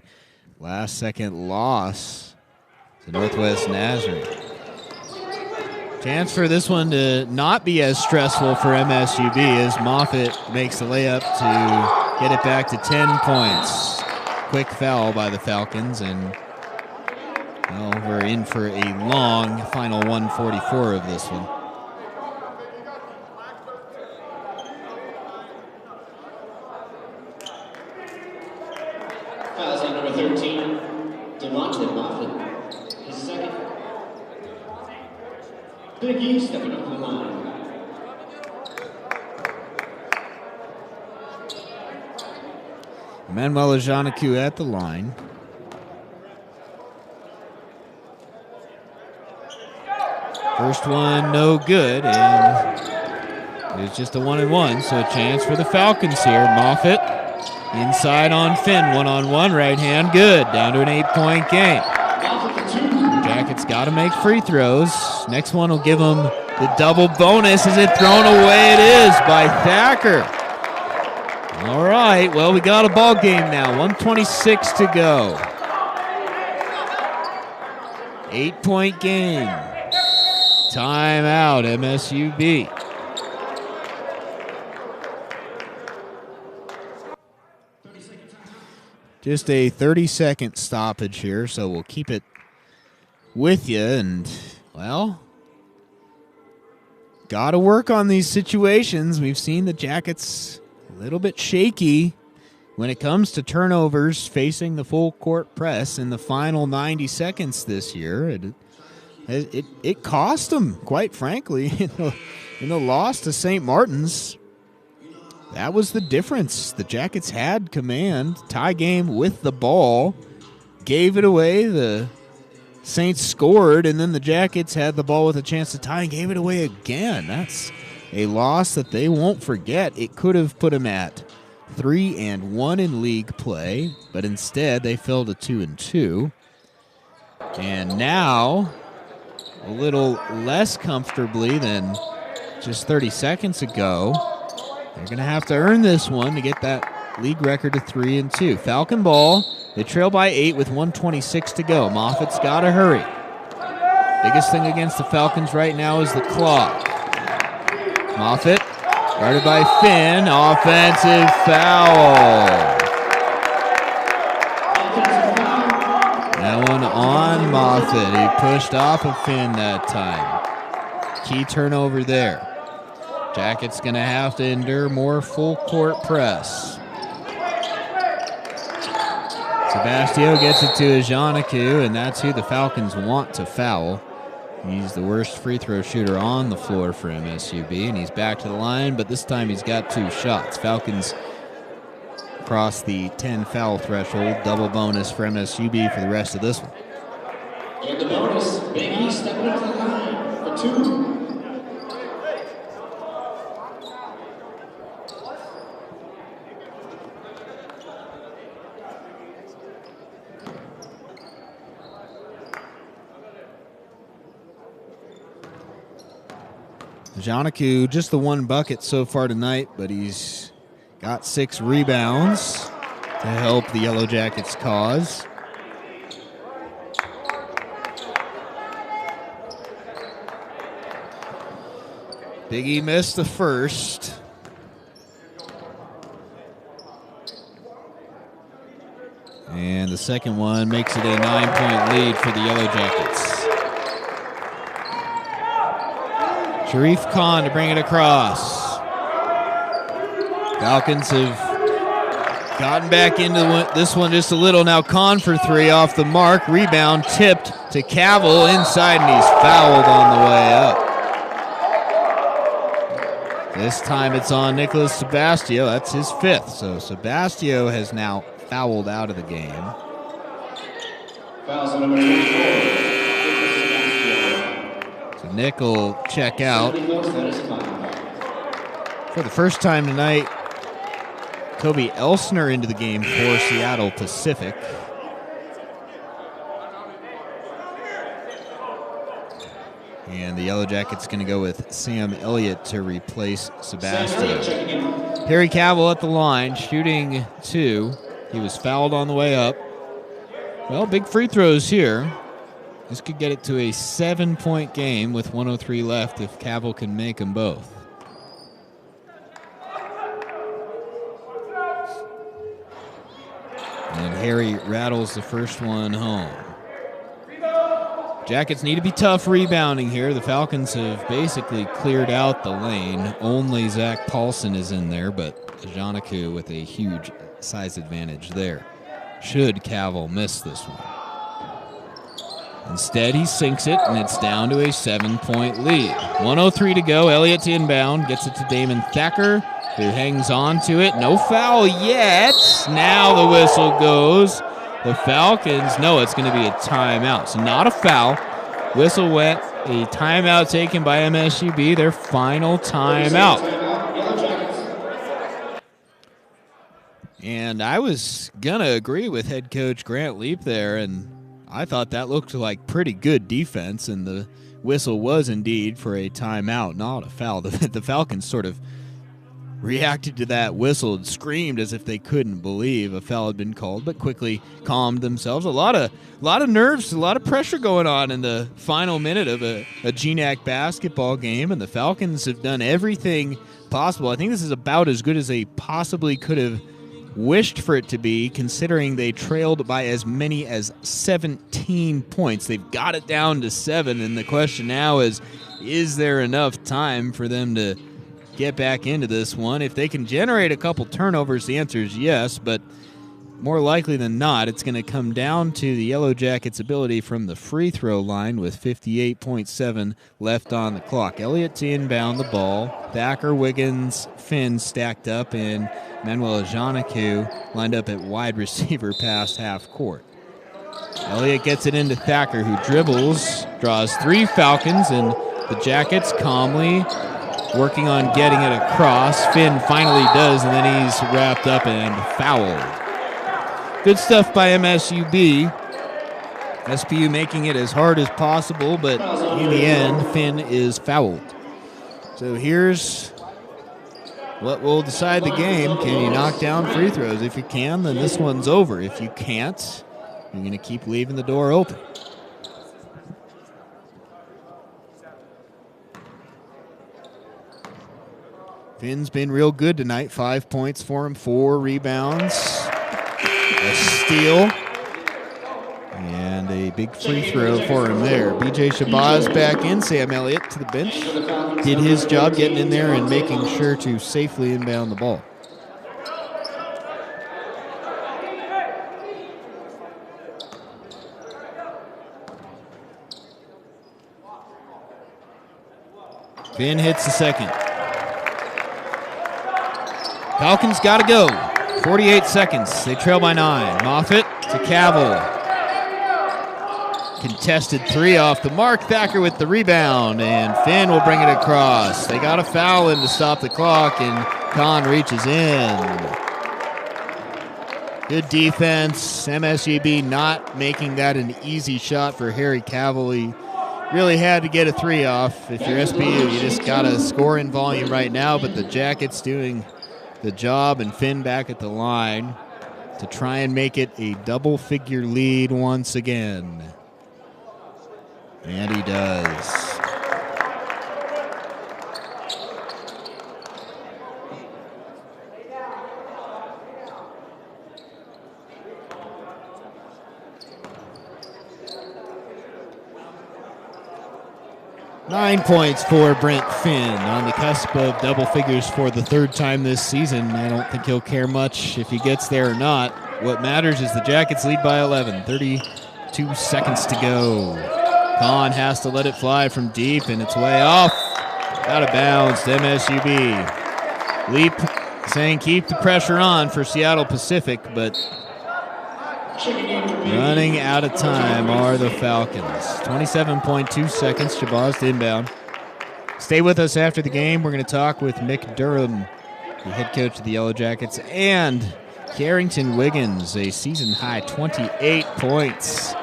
last-second loss to Northwest Nazareth. Chance for this one to not be as stressful for MSUB as Moffitt makes the layup to get it back to 10 points. Quick foul by the Falcons, and well, we're in for a long final 144 of this one. Fouls on number 13, Devontae Moffitt, his second. Big E stepping up the line. Manuel Ajanaku at the line. First one, no good, and it's just a 1-and-1, so a chance for the Falcons here. Moffitt inside on Finn, one-on-one, right hand, good. Down to an 8-point game. Jackets got to make free throws. Next one will give them the double bonus. Is it thrown away? It is by Thacker. All right, well, we got a ball game now. 1:26 to go. 8-point game. Timeout, MSUB. Just a 30-second stoppage here, so we'll keep it with you. And, well, got to work on these situations. We've seen the Jackets a little bit shaky when it comes to turnovers facing the full court press in the final 90 seconds this year. It cost them, quite frankly, in the loss to St. Martin's. that was the difference. The Jackets had command, tie game with the ball, gave it away. The Saints scored, and then the Jackets had the ball with a chance to tie and gave it away again. That's a loss that they won't forget. It could have put them at 3-1 in league play, but instead they fell to 2-2. And now, a little less comfortably than just 30 seconds ago, they're going to have to earn this one to get that league record to 3-2. Falcon ball. They trail by 8 with 1:26 to go. Moffitt's got to hurry. Biggest thing against the Falcons right now is the clock. Moffitt, guarded by Finn. Offensive foul. That one on Moffitt. He pushed off of Finn that time. Key turnover there. Jackets going to have to endure more full court press. Sebastio gets it to Ajanaku, and that's who the Falcons want to foul. He's the worst free throw shooter on the floor for MSUB, and he's back to the line, but this time he's got 2 shots. Falcons cross the 10 foul threshold, double bonus for MSUB for the rest of this one. And the bonus, Biggie stepping up to the line for 2. Ajanaku, just the 1 bucket so far tonight, but he's got 6 rebounds to help the Yellow Jackets' cause. Biggie missed the first. And the second one makes it a 9-point lead for the Yellow Jackets. Sharif Khan to bring it across. Falcons have gotten back into this one just a little. Now Khan for 3 off the mark. Rebound tipped to Cavill inside, and he's fouled on the way up. This time it's on Nicholas Sebastio. That's his 5th. So Sebastio has now fouled out of the game. Fouls on number 84. Nick will check out. For the first time tonight, Kobe Elsner into the game for Seattle Pacific. And the Yellow Jackets going to go with Sam Elliott to replace Sebastio. Harry Cavill at the line, shooting 2. He was fouled on the way up. Well, big free throws here. This could get it to a 7-point game with 1:03 left if Cavill can make them both. And Harry rattles the first one home. Jackets need to be tough rebounding here. The Falcons have basically cleared out the lane. Only Zach Paulson is in there, but Ajanaku with a huge size advantage there. Should Cavill miss this one. Instead, he sinks it, and it's down to a 7-point lead. 1:03 to go. Elliott to inbound. Gets it to Damon Thacker, who hangs on to it. No foul yet. Now the whistle goes. The Falcons, no, it's going to be a timeout. So not a foul. Whistle went. A timeout taken by MSUB. Their final timeout. And I was going to agree with head coach Grant Leap there, and I thought that looked like pretty good defense, and the whistle was indeed for a timeout, not a foul. The Falcons sort of reacted to that whistle and screamed as if they couldn't believe a foul had been called, but quickly calmed themselves. A lot of nerves, a lot of pressure going on in the final minute of a GNAC basketball game, and the Falcons have done everything possible. I think this is about as good as they possibly could have wished for it to be, considering they trailed by as many as 17 points. They've got it down to 7, and the question now is there enough time for them to get back into this one? If they can generate a couple turnovers, the answer is yes, but more likely than not, it's going to come down to the Yellow Jackets' ability from the free throw line with 58.7 left on the clock. Elliott to inbound the ball. Thacker, Wiggins, Finn stacked up, and Manuel Janaku lined up at wide receiver past half court. Elliott gets it into Thacker, who dribbles, draws 3 Falcons, and the Jackets calmly working on getting it across. Finn finally does, and then he's wrapped up and fouled. Good stuff by MSUB. SPU making it as hard as possible, but in the end, Finn is fouled. So here's what will decide the game. Can you knock down free throws? If you can, then this one's over. If you can't, you're going to keep leaving the door open. Finn's been real good tonight. 5 points for him, 4 rebounds. A steal, and a big free throw for him there. BJ Shabazz back in. Sam Elliott to the bench. Did his job getting in there and making sure to safely inbound the ball. Finn hits the second. Falcons got to go. 48 seconds. They trail by 9. Moffitt to Cavill. Contested 3 off the mark. Thacker with the rebound, and Finn will bring it across. They got a foul in to stop the clock, and Kahn reaches in. Good defense. MSUB not making that an easy shot for Harry Cavill. He really had to get a 3 off. If you're SPU, you just got to score in volume right now, but the Jackets doing the job, and Finn back at the line to try and make it a double-figure lead once again. And he does. Nine points for Brent Finn, on the cusp of double figures for the 3rd time this season. I don't think he'll care much if he gets there or not. What matters is the Jackets lead by 11. 32 seconds to go. Kahn has to let it fly from deep, and it's way off. Out of bounds to MSUB. Leap saying keep the pressure on for Seattle Pacific, but running out of time are the Falcons. 27.2 seconds. Shabazz to inbound. Stay with us after the game. We're going to talk with Mick Durham, the head coach of the Yellow Jackets, and Carrington Wiggins, a season-high 28 points,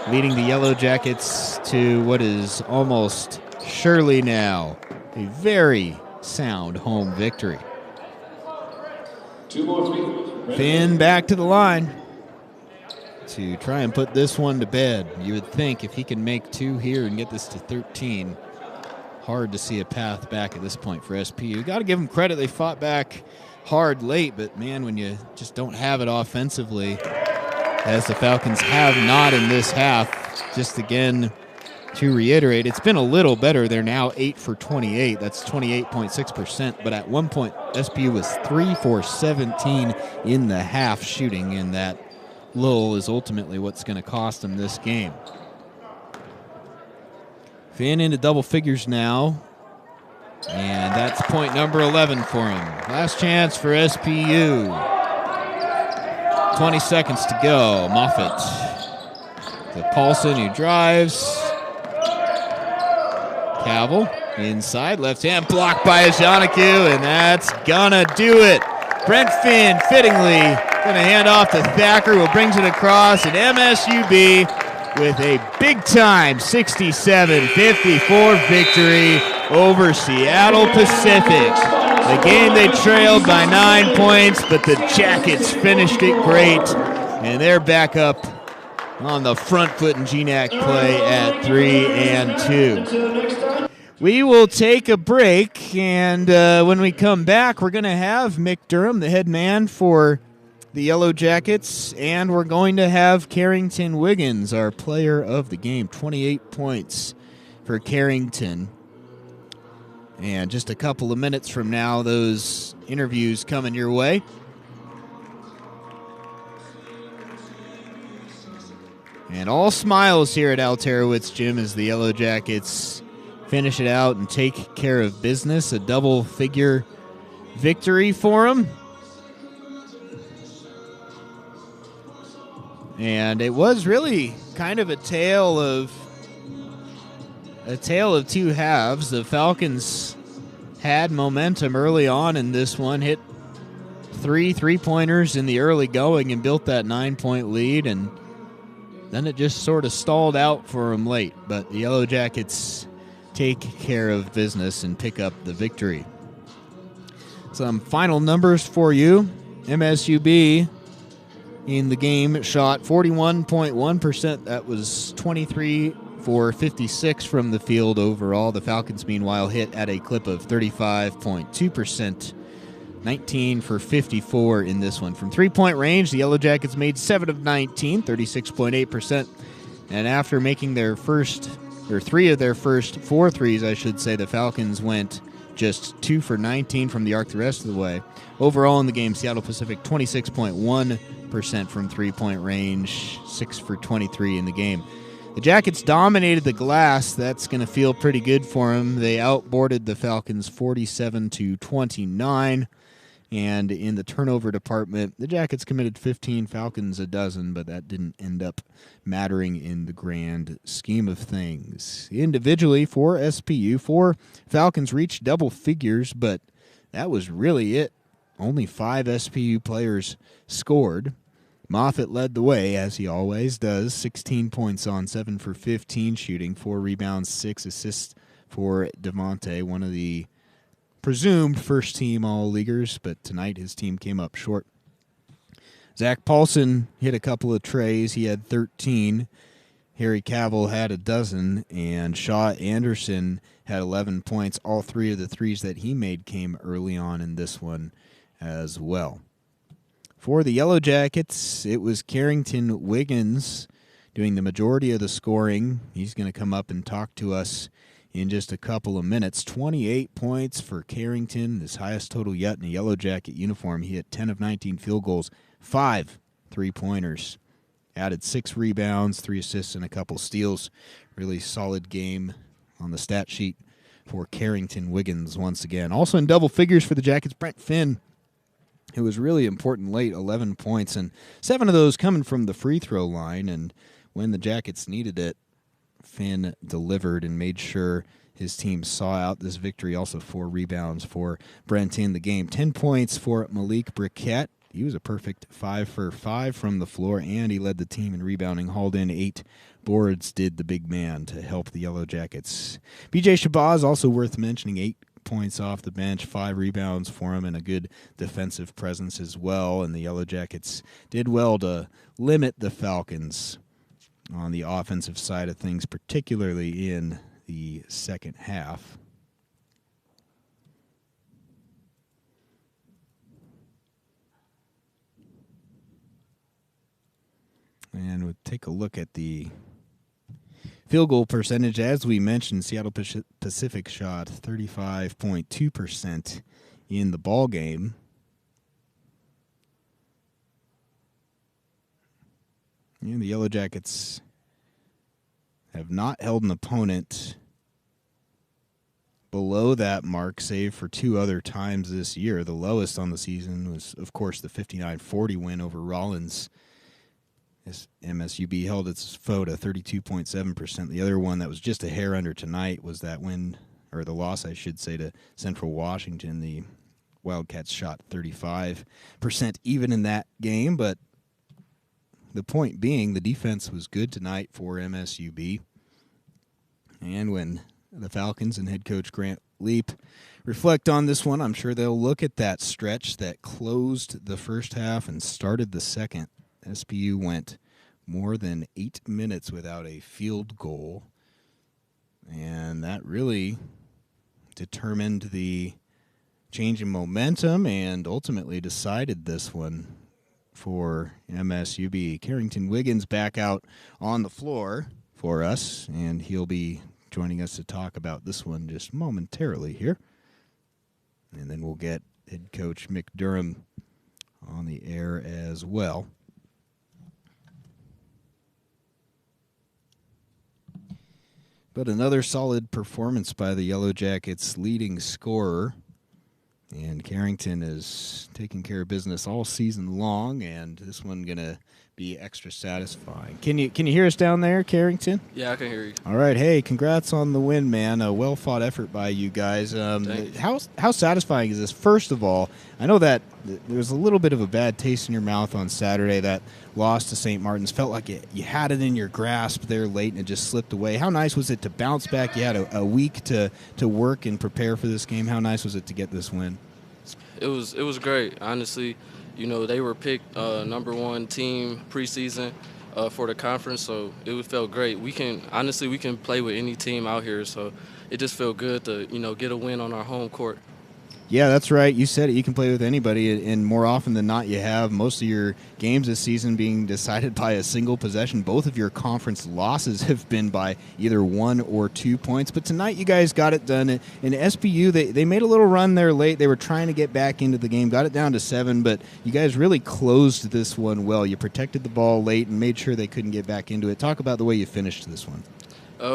leading the Yellow Jackets to what is almost surely now a very sound home victory. 2 more free throws. Finn back to the line to try and put this one to bed. You would think if he can make 2 here and get this to 13, hard to see a path back at this point for SPU. You got to give them credit. They fought back hard late, but man, when you just don't have it offensively, as the Falcons have not in this half, just again to reiterate, it's been a little better. They're now 8 for 28. That's 28.6%, but at one point, SPU was 3 for 17 in the half shooting, and that lull is ultimately what's going to cost them this game. Finn into double figures now, and that's point number 11 for him. Last chance for SPU. 20 seconds to go. Moffitt to Paulson, who drives. Cavill inside, left hand blocked by Janaku, and that's gonna do it. Brent Finn fittingly going to hand off to Thacker, who brings it across, and MSUB with a big-time 67-54 victory over Seattle Pacific. The game they trailed by 9 points, but the Jackets finished it great, and they're back up on the front foot in GNAC play at 3-2. We will take a break, and when we come back, we're going to have Mick Durham, the head man for the Yellow Jackets, and we're going to have Carrington Wiggins, our player of the game. 28 points for Carrington. And just a couple of minutes from now, those interviews coming your way. And all smiles here at Alterowitz Gym as the Yellow Jackets finish it out and take care of business. A double-figure victory for them. And it was really kind of a tale of two halves. The Falcons had momentum early on in this one, hit 3 3-pointers in the early going and built that 9-point lead, and then it just sort of stalled out for them late. But the Yellow Jackets take care of business and pick up the victory. Some final numbers for you. MSUB in the game shot 41.1%. That was 23 for 56 from the field overall. The Falcons, meanwhile, hit at a clip of 35.2%. 19 for 54 in this one. From three-point range, the Yellow Jackets made 7 of 19, 36.8%. And after making their three of their first 4 threes, I should say, the Falcons went just 2 for 19 from the arc the rest of the way. Overall in the game, Seattle Pacific 26.1% from three-point range, 6 for 23 in the game. The Jackets dominated the glass. That's going to feel pretty good for them. They outboarded the Falcons 47-29. And in the turnover department, the Jackets committed 15, Falcons a dozen, but that didn't end up mattering in the grand scheme of things. Individually, for SPU, 4 Falcons reached double figures, but that was really it. Only 5 SPU players scored. Moffitt led the way, as he always does, 16 points on 7 for 15 shooting, 4 rebounds, 6 assists for Devontae, one of the presumed first-team All-Leaguers, but tonight his team came up short. Zach Paulson hit a couple of trays. He had 13. Harry Cavill had a dozen, and Shaw Anderson had 11 points. All 3 of the threes that he made came early on in this one as well. For the Yellow Jackets, it was Carrington Wiggins doing the majority of the scoring. He's going to come up and talk to us in just a couple of minutes. 28 points for Carrington, his highest total yet in a Yellow Jacket uniform. He hit 10 of 19 field goals, 5 3-pointers. Added 6 rebounds, 3 assists, and a couple steals. Really solid game on the stat sheet for Carrington Wiggins once again. Also in double figures for the Jackets, Brent Finn. It was really important late, 11 points, and 7 of those coming from the free throw line. And when the Jackets needed it, Finn delivered and made sure his team saw out this victory. Also 4 rebounds for Brent in the game. 10 points for Malik Briquette. He was a perfect 5 for 5 from the floor, and he led the team in rebounding, hauled in 8 boards, did the big man to help the Yellow Jackets. BJ Shabazz, also worth mentioning, 8 points off the bench, 5 rebounds for him, and a good defensive presence as well. And the Yellow Jackets did well to limit the Falcons on the offensive side of things, particularly in the second half. And we'll take a look at the field goal percentage. As we mentioned, Seattle Pacific shot 35.2% in the ball game. And the Yellow Jackets have not held an opponent below that mark, save for 2 other times this year. The lowest on the season was, of course, the 59-40 win over Rollins. As MSUB held its foe to 32.7%. The other one that was just a hair under tonight was that win, or the loss, I should say, to Central Washington. The Wildcats shot 35% even in that game, but the point being, the defense was good tonight for MSUB. And when the Falcons and head coach Grant Leap reflect on this one, I'm sure they'll look at that stretch that closed the first half and started the second. SPU went more than 8 minutes without a field goal, and that really determined the change in momentum and ultimately decided this one for MSUB. Carrington Wiggins back out on the floor for us, and he'll be joining us to talk about this one just momentarily here. And then we'll get head coach Mick Durham on the air as well. But another solid performance by the Yellow Jackets' leading scorer. And Carrington is taking care of business all season long, and this one going to be extra satisfying. Can you hear us down there, Carrington? Yeah, I can hear you. All right. Hey, congrats on the win, man. A well-fought effort by you guys. How satisfying is this? First of all, I know that there was a little bit of a bad taste in your mouth on Saturday. That loss to St. Martin's felt like you had it in your grasp there late and it just slipped away. How nice was it to bounce back? You had a week to work and prepare for this game. How nice was it to get this win? It was great, honestly. You know, they were picked #1 team preseason for the conference, so it felt great. We can play with any team out here, so it just felt good to, get a win on our home court. Yeah, that's right. You said it. You can play with anybody, and more often than not, you have most of your games this season being decided by a single possession. Both of your conference losses have been by either 1 or 2 points. But tonight, you guys got it done. In SBU, they made a little run there late. They were trying to get back into the game, got it down to 7, but you guys really closed this one well. You protected the ball late and made sure they couldn't get back into it. Talk about the way you finished this one.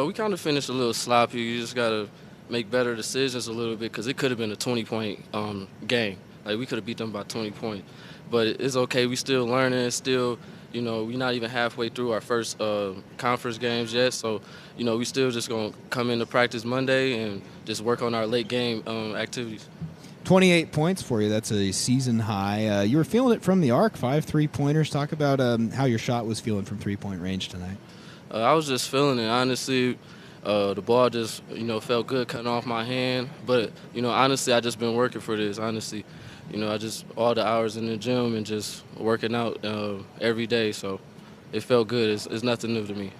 We kind of finished a little sloppy. You just got to make better decisions a little bit because it could have been a 20-point game. Like, we could have beat them by 20 points. But it's okay. We still learning. Still, we're not even halfway through our first conference games yet. So, we still just going to come into practice Monday and just work on our late game activities. 28 points for you. That's a season high. You were feeling it from the arc, 5 3-pointers. Talk about how your shot was feeling from three-point range tonight. I was just feeling it, honestly. The ball just, felt good cutting off my hand. But, honestly, I just been working for this, honestly. I just all the hours in the gym and just working out every day. So it felt good. It's nothing new to me.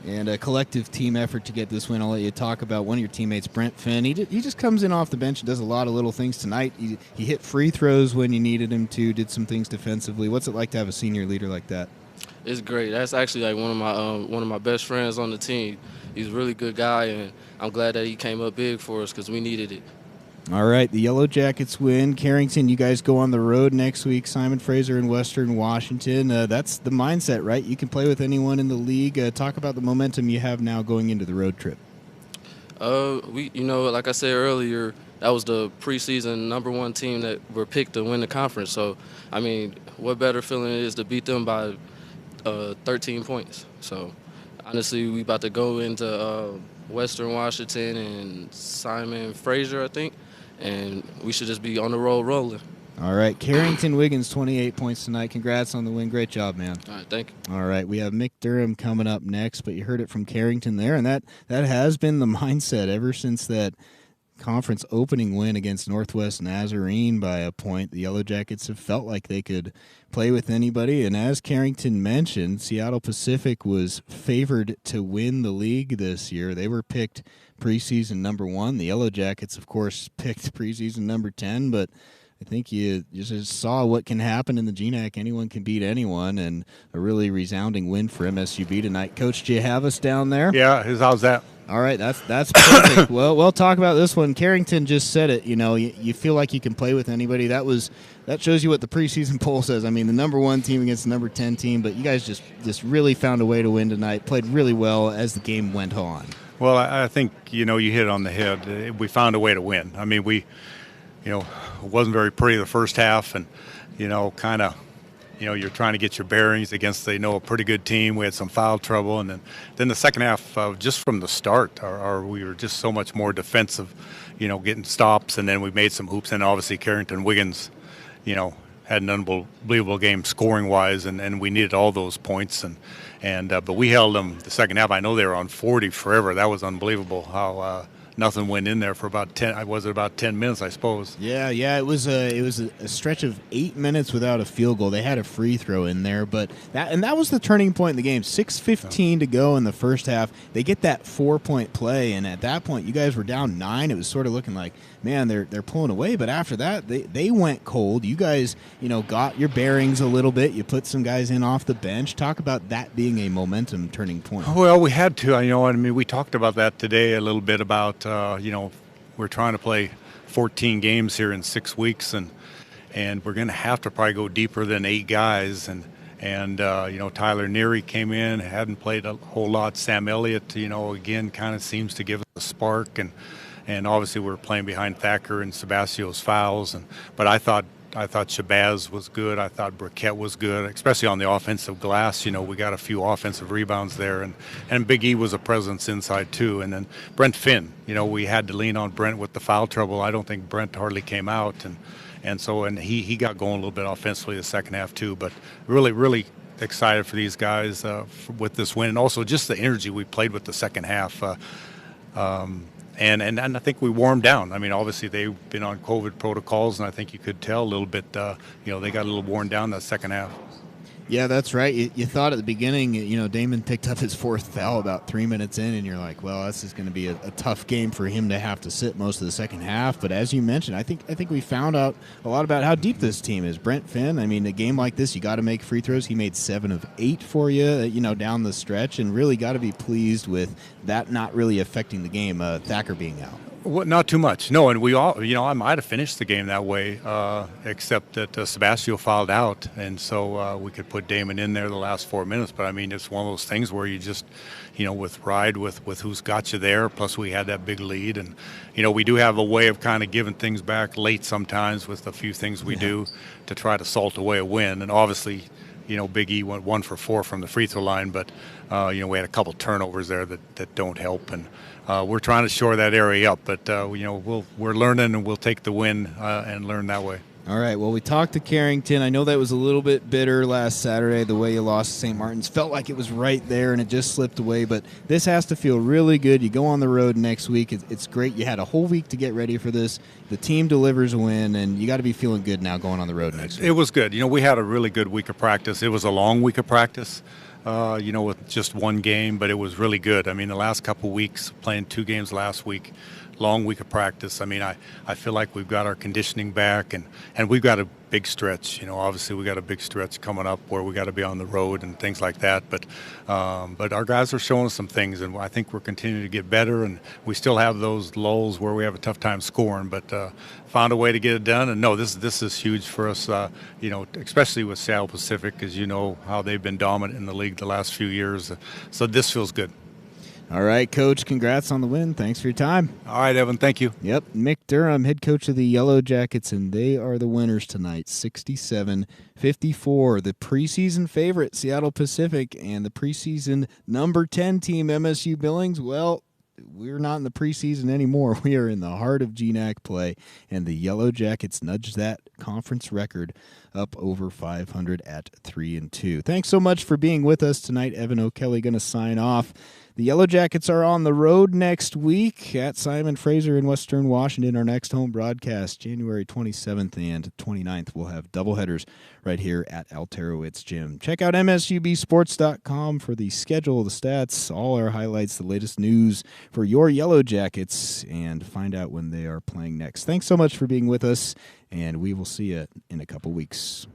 And a collective team effort to get this win. I'll let you talk about one of your teammates, Brent Finn. He just comes in off the bench and does a lot of little things tonight. He hit free throws when you needed him to, did some things defensively. What's it like to have a senior leader like that? It's great. That's actually like one of my best friends on the team. He's a really good guy, and I'm glad that he came up big for us because we needed it. All right, the Yellow Jackets win. Carrington, you guys go on the road next week. Simon Fraser in Western Washington. That's the mindset, right? You can play with anyone in the league. Talk about the momentum you have now going into the road trip. Like I said earlier, that was the preseason #1 team that were picked to win the conference. So, I mean, what better feeling it is to beat them by 13 points. So, honestly, we about to go into Western Washington and Simon Fraser, I think, and we should just be on the road rolling. All right, Carrington Wiggins, 28 points tonight. Congrats on the win. Great job, man. All right, thank you. All right, we have Mick Durham coming up next, but you heard it from Carrington there, and that has been the mindset ever since that conference opening win against Northwest Nazarene by a point. The Yellow Jackets have felt like they could play with anybody, and as Carrington mentioned, Seattle Pacific was favored to win the league this year. They were picked preseason #1. The Yellow Jackets, of course, picked preseason #10, but I think you just saw what can happen in the GNAC. Anyone can beat anyone, and a really resounding win for MSUB tonight. Coach, do you have us down there? Yeah, how's that? All right, that's perfect. Well, we'll talk about this one. Carrington just said it. You feel like you can play with anybody. That shows you what the preseason poll says. I mean, the #1 team against the #10 team, but you guys just really found a way to win tonight. Played really well as the game went on. Well, I think you hit it on the head. We found a way to win. I mean, it wasn't very pretty the first half, and kind of. You're trying to get your bearings against, a pretty good team. We had some foul trouble. And then the second half, just from the start, we were just so much more defensive, getting stops. And then we made some hoops. And obviously Carrington Wiggins, had an unbelievable game scoring-wise. And we needed all those points. But we held them the second half. I know they were on 40 forever. That was unbelievable how nothing went in there for about 10. Was it about 10 minutes, I suppose? Yeah. It was a stretch of 8 minutes without a field goal. They had a free throw in there, but that was the turning point in the game. 6:15 to go in the first half. They get that 4-point play, and at that point, you guys were down 9. It was sort of looking like, man, they're pulling away. But after that, they went cold. You guys, got your bearings a little bit. You put some guys in off the bench. Talk about that being a momentum turning point. Well, we had to. We talked about that today a little bit about. We're trying to play 14 games here in 6 weeks, and we're going to have to probably go deeper than 8 guys, And, Tyler Neary came in, hadn't played a whole lot. Sam Elliott, again, kind of seems to give us a spark. And obviously we're playing behind Thacker and Sebastio's fouls. But I thought Shabazz was good. I thought Burkett was good, especially on the offensive glass. We got a few offensive rebounds there. And Big E was a presence inside, too. And then Brent Finn, we had to lean on Brent with the foul trouble. I don't think Brent hardly came out. And he got going a little bit offensively the second half, too. But really, really excited for these guys with this win. And also just the energy we played with the second half. And I think we warmed down. I mean, obviously they've been on COVID protocols, and I think you could tell a little bit, they got a little worn down that second half. Yeah, that's right. You thought at the beginning, Damon picked up his fourth foul about 3 minutes in, and you're like, well, this is going to be a tough game for him to have to sit most of the second half. But as you mentioned, I think we found out a lot about how deep this team is. Brent Finn, I mean, a game like this, you got to make free throws. He made 7 of 8 for you, down the stretch, and really got to be pleased with that not really affecting the game, Thacker being out. Well, not too much. No, and we all, I might have finished the game that way, except that Sebastio fouled out, and so we could put Damon in there the last 4 minutes. But, I mean, it's one of those things where you just, with who's got you there, plus we had that big lead. And, we do have a way of kind of giving things back late sometimes with a few things we do to try to salt away a win. And obviously, Big E went 1 for 4 from the free throw line, but, we had a couple turnovers there that don't help. And we're trying to shore that area up, but, we're learning, and we'll take the win and learn that way. All right, well, we talked to Carrington. I know that was a little bit bitter last Saturday, the way you lost to St. Martin's. Felt like it was right there, and it just slipped away. But this has to feel really good. You go on the road next week. It's great. You had a whole week to get ready for this. The team delivers a win, and you got to be feeling good now going on the road next week. It was good. We had a really good week of practice. It was a long week of practice, with just one game, but it was really good. I mean, the last couple weeks, playing 2 games last week, long week of practice. I mean, I feel like we've got our conditioning back, and we've got a big stretch. Obviously we got a big stretch coming up where we got to be on the road and things like that. But our guys are showing us some things, and I think we're continuing to get better. And we still have those lulls where we have a tough time scoring, but found a way to get it done. And no, this is huge for us. Especially with Seattle Pacific, because how they've been dominant in the league the last few years. So this feels good. All right, Coach, congrats on the win. Thanks for your time. All right, Evan, thank you. Yep, Mick Durham, head coach of the Yellow Jackets, and they are the winners tonight, 67-54. The preseason favorite, Seattle Pacific, and the preseason number 10 team, MSU Billings, well, we're not in the preseason anymore. We are in the heart of GNAC play, and the Yellow Jackets nudged that conference record up over 500 at 3-2. Thanks so much for being with us tonight. Evan O'Kelly going to sign off. The Yellow Jackets are on the road next week at Simon Fraser in Western Washington. Our next home broadcast, January 27th and 29th. We'll have doubleheaders right here at Alterowitz Gym. Check out MSUBsports.com for the schedule, the stats, all our highlights, the latest news for your Yellow Jackets, and find out when they are playing next. Thanks so much for being with us, and we will see you in a couple weeks.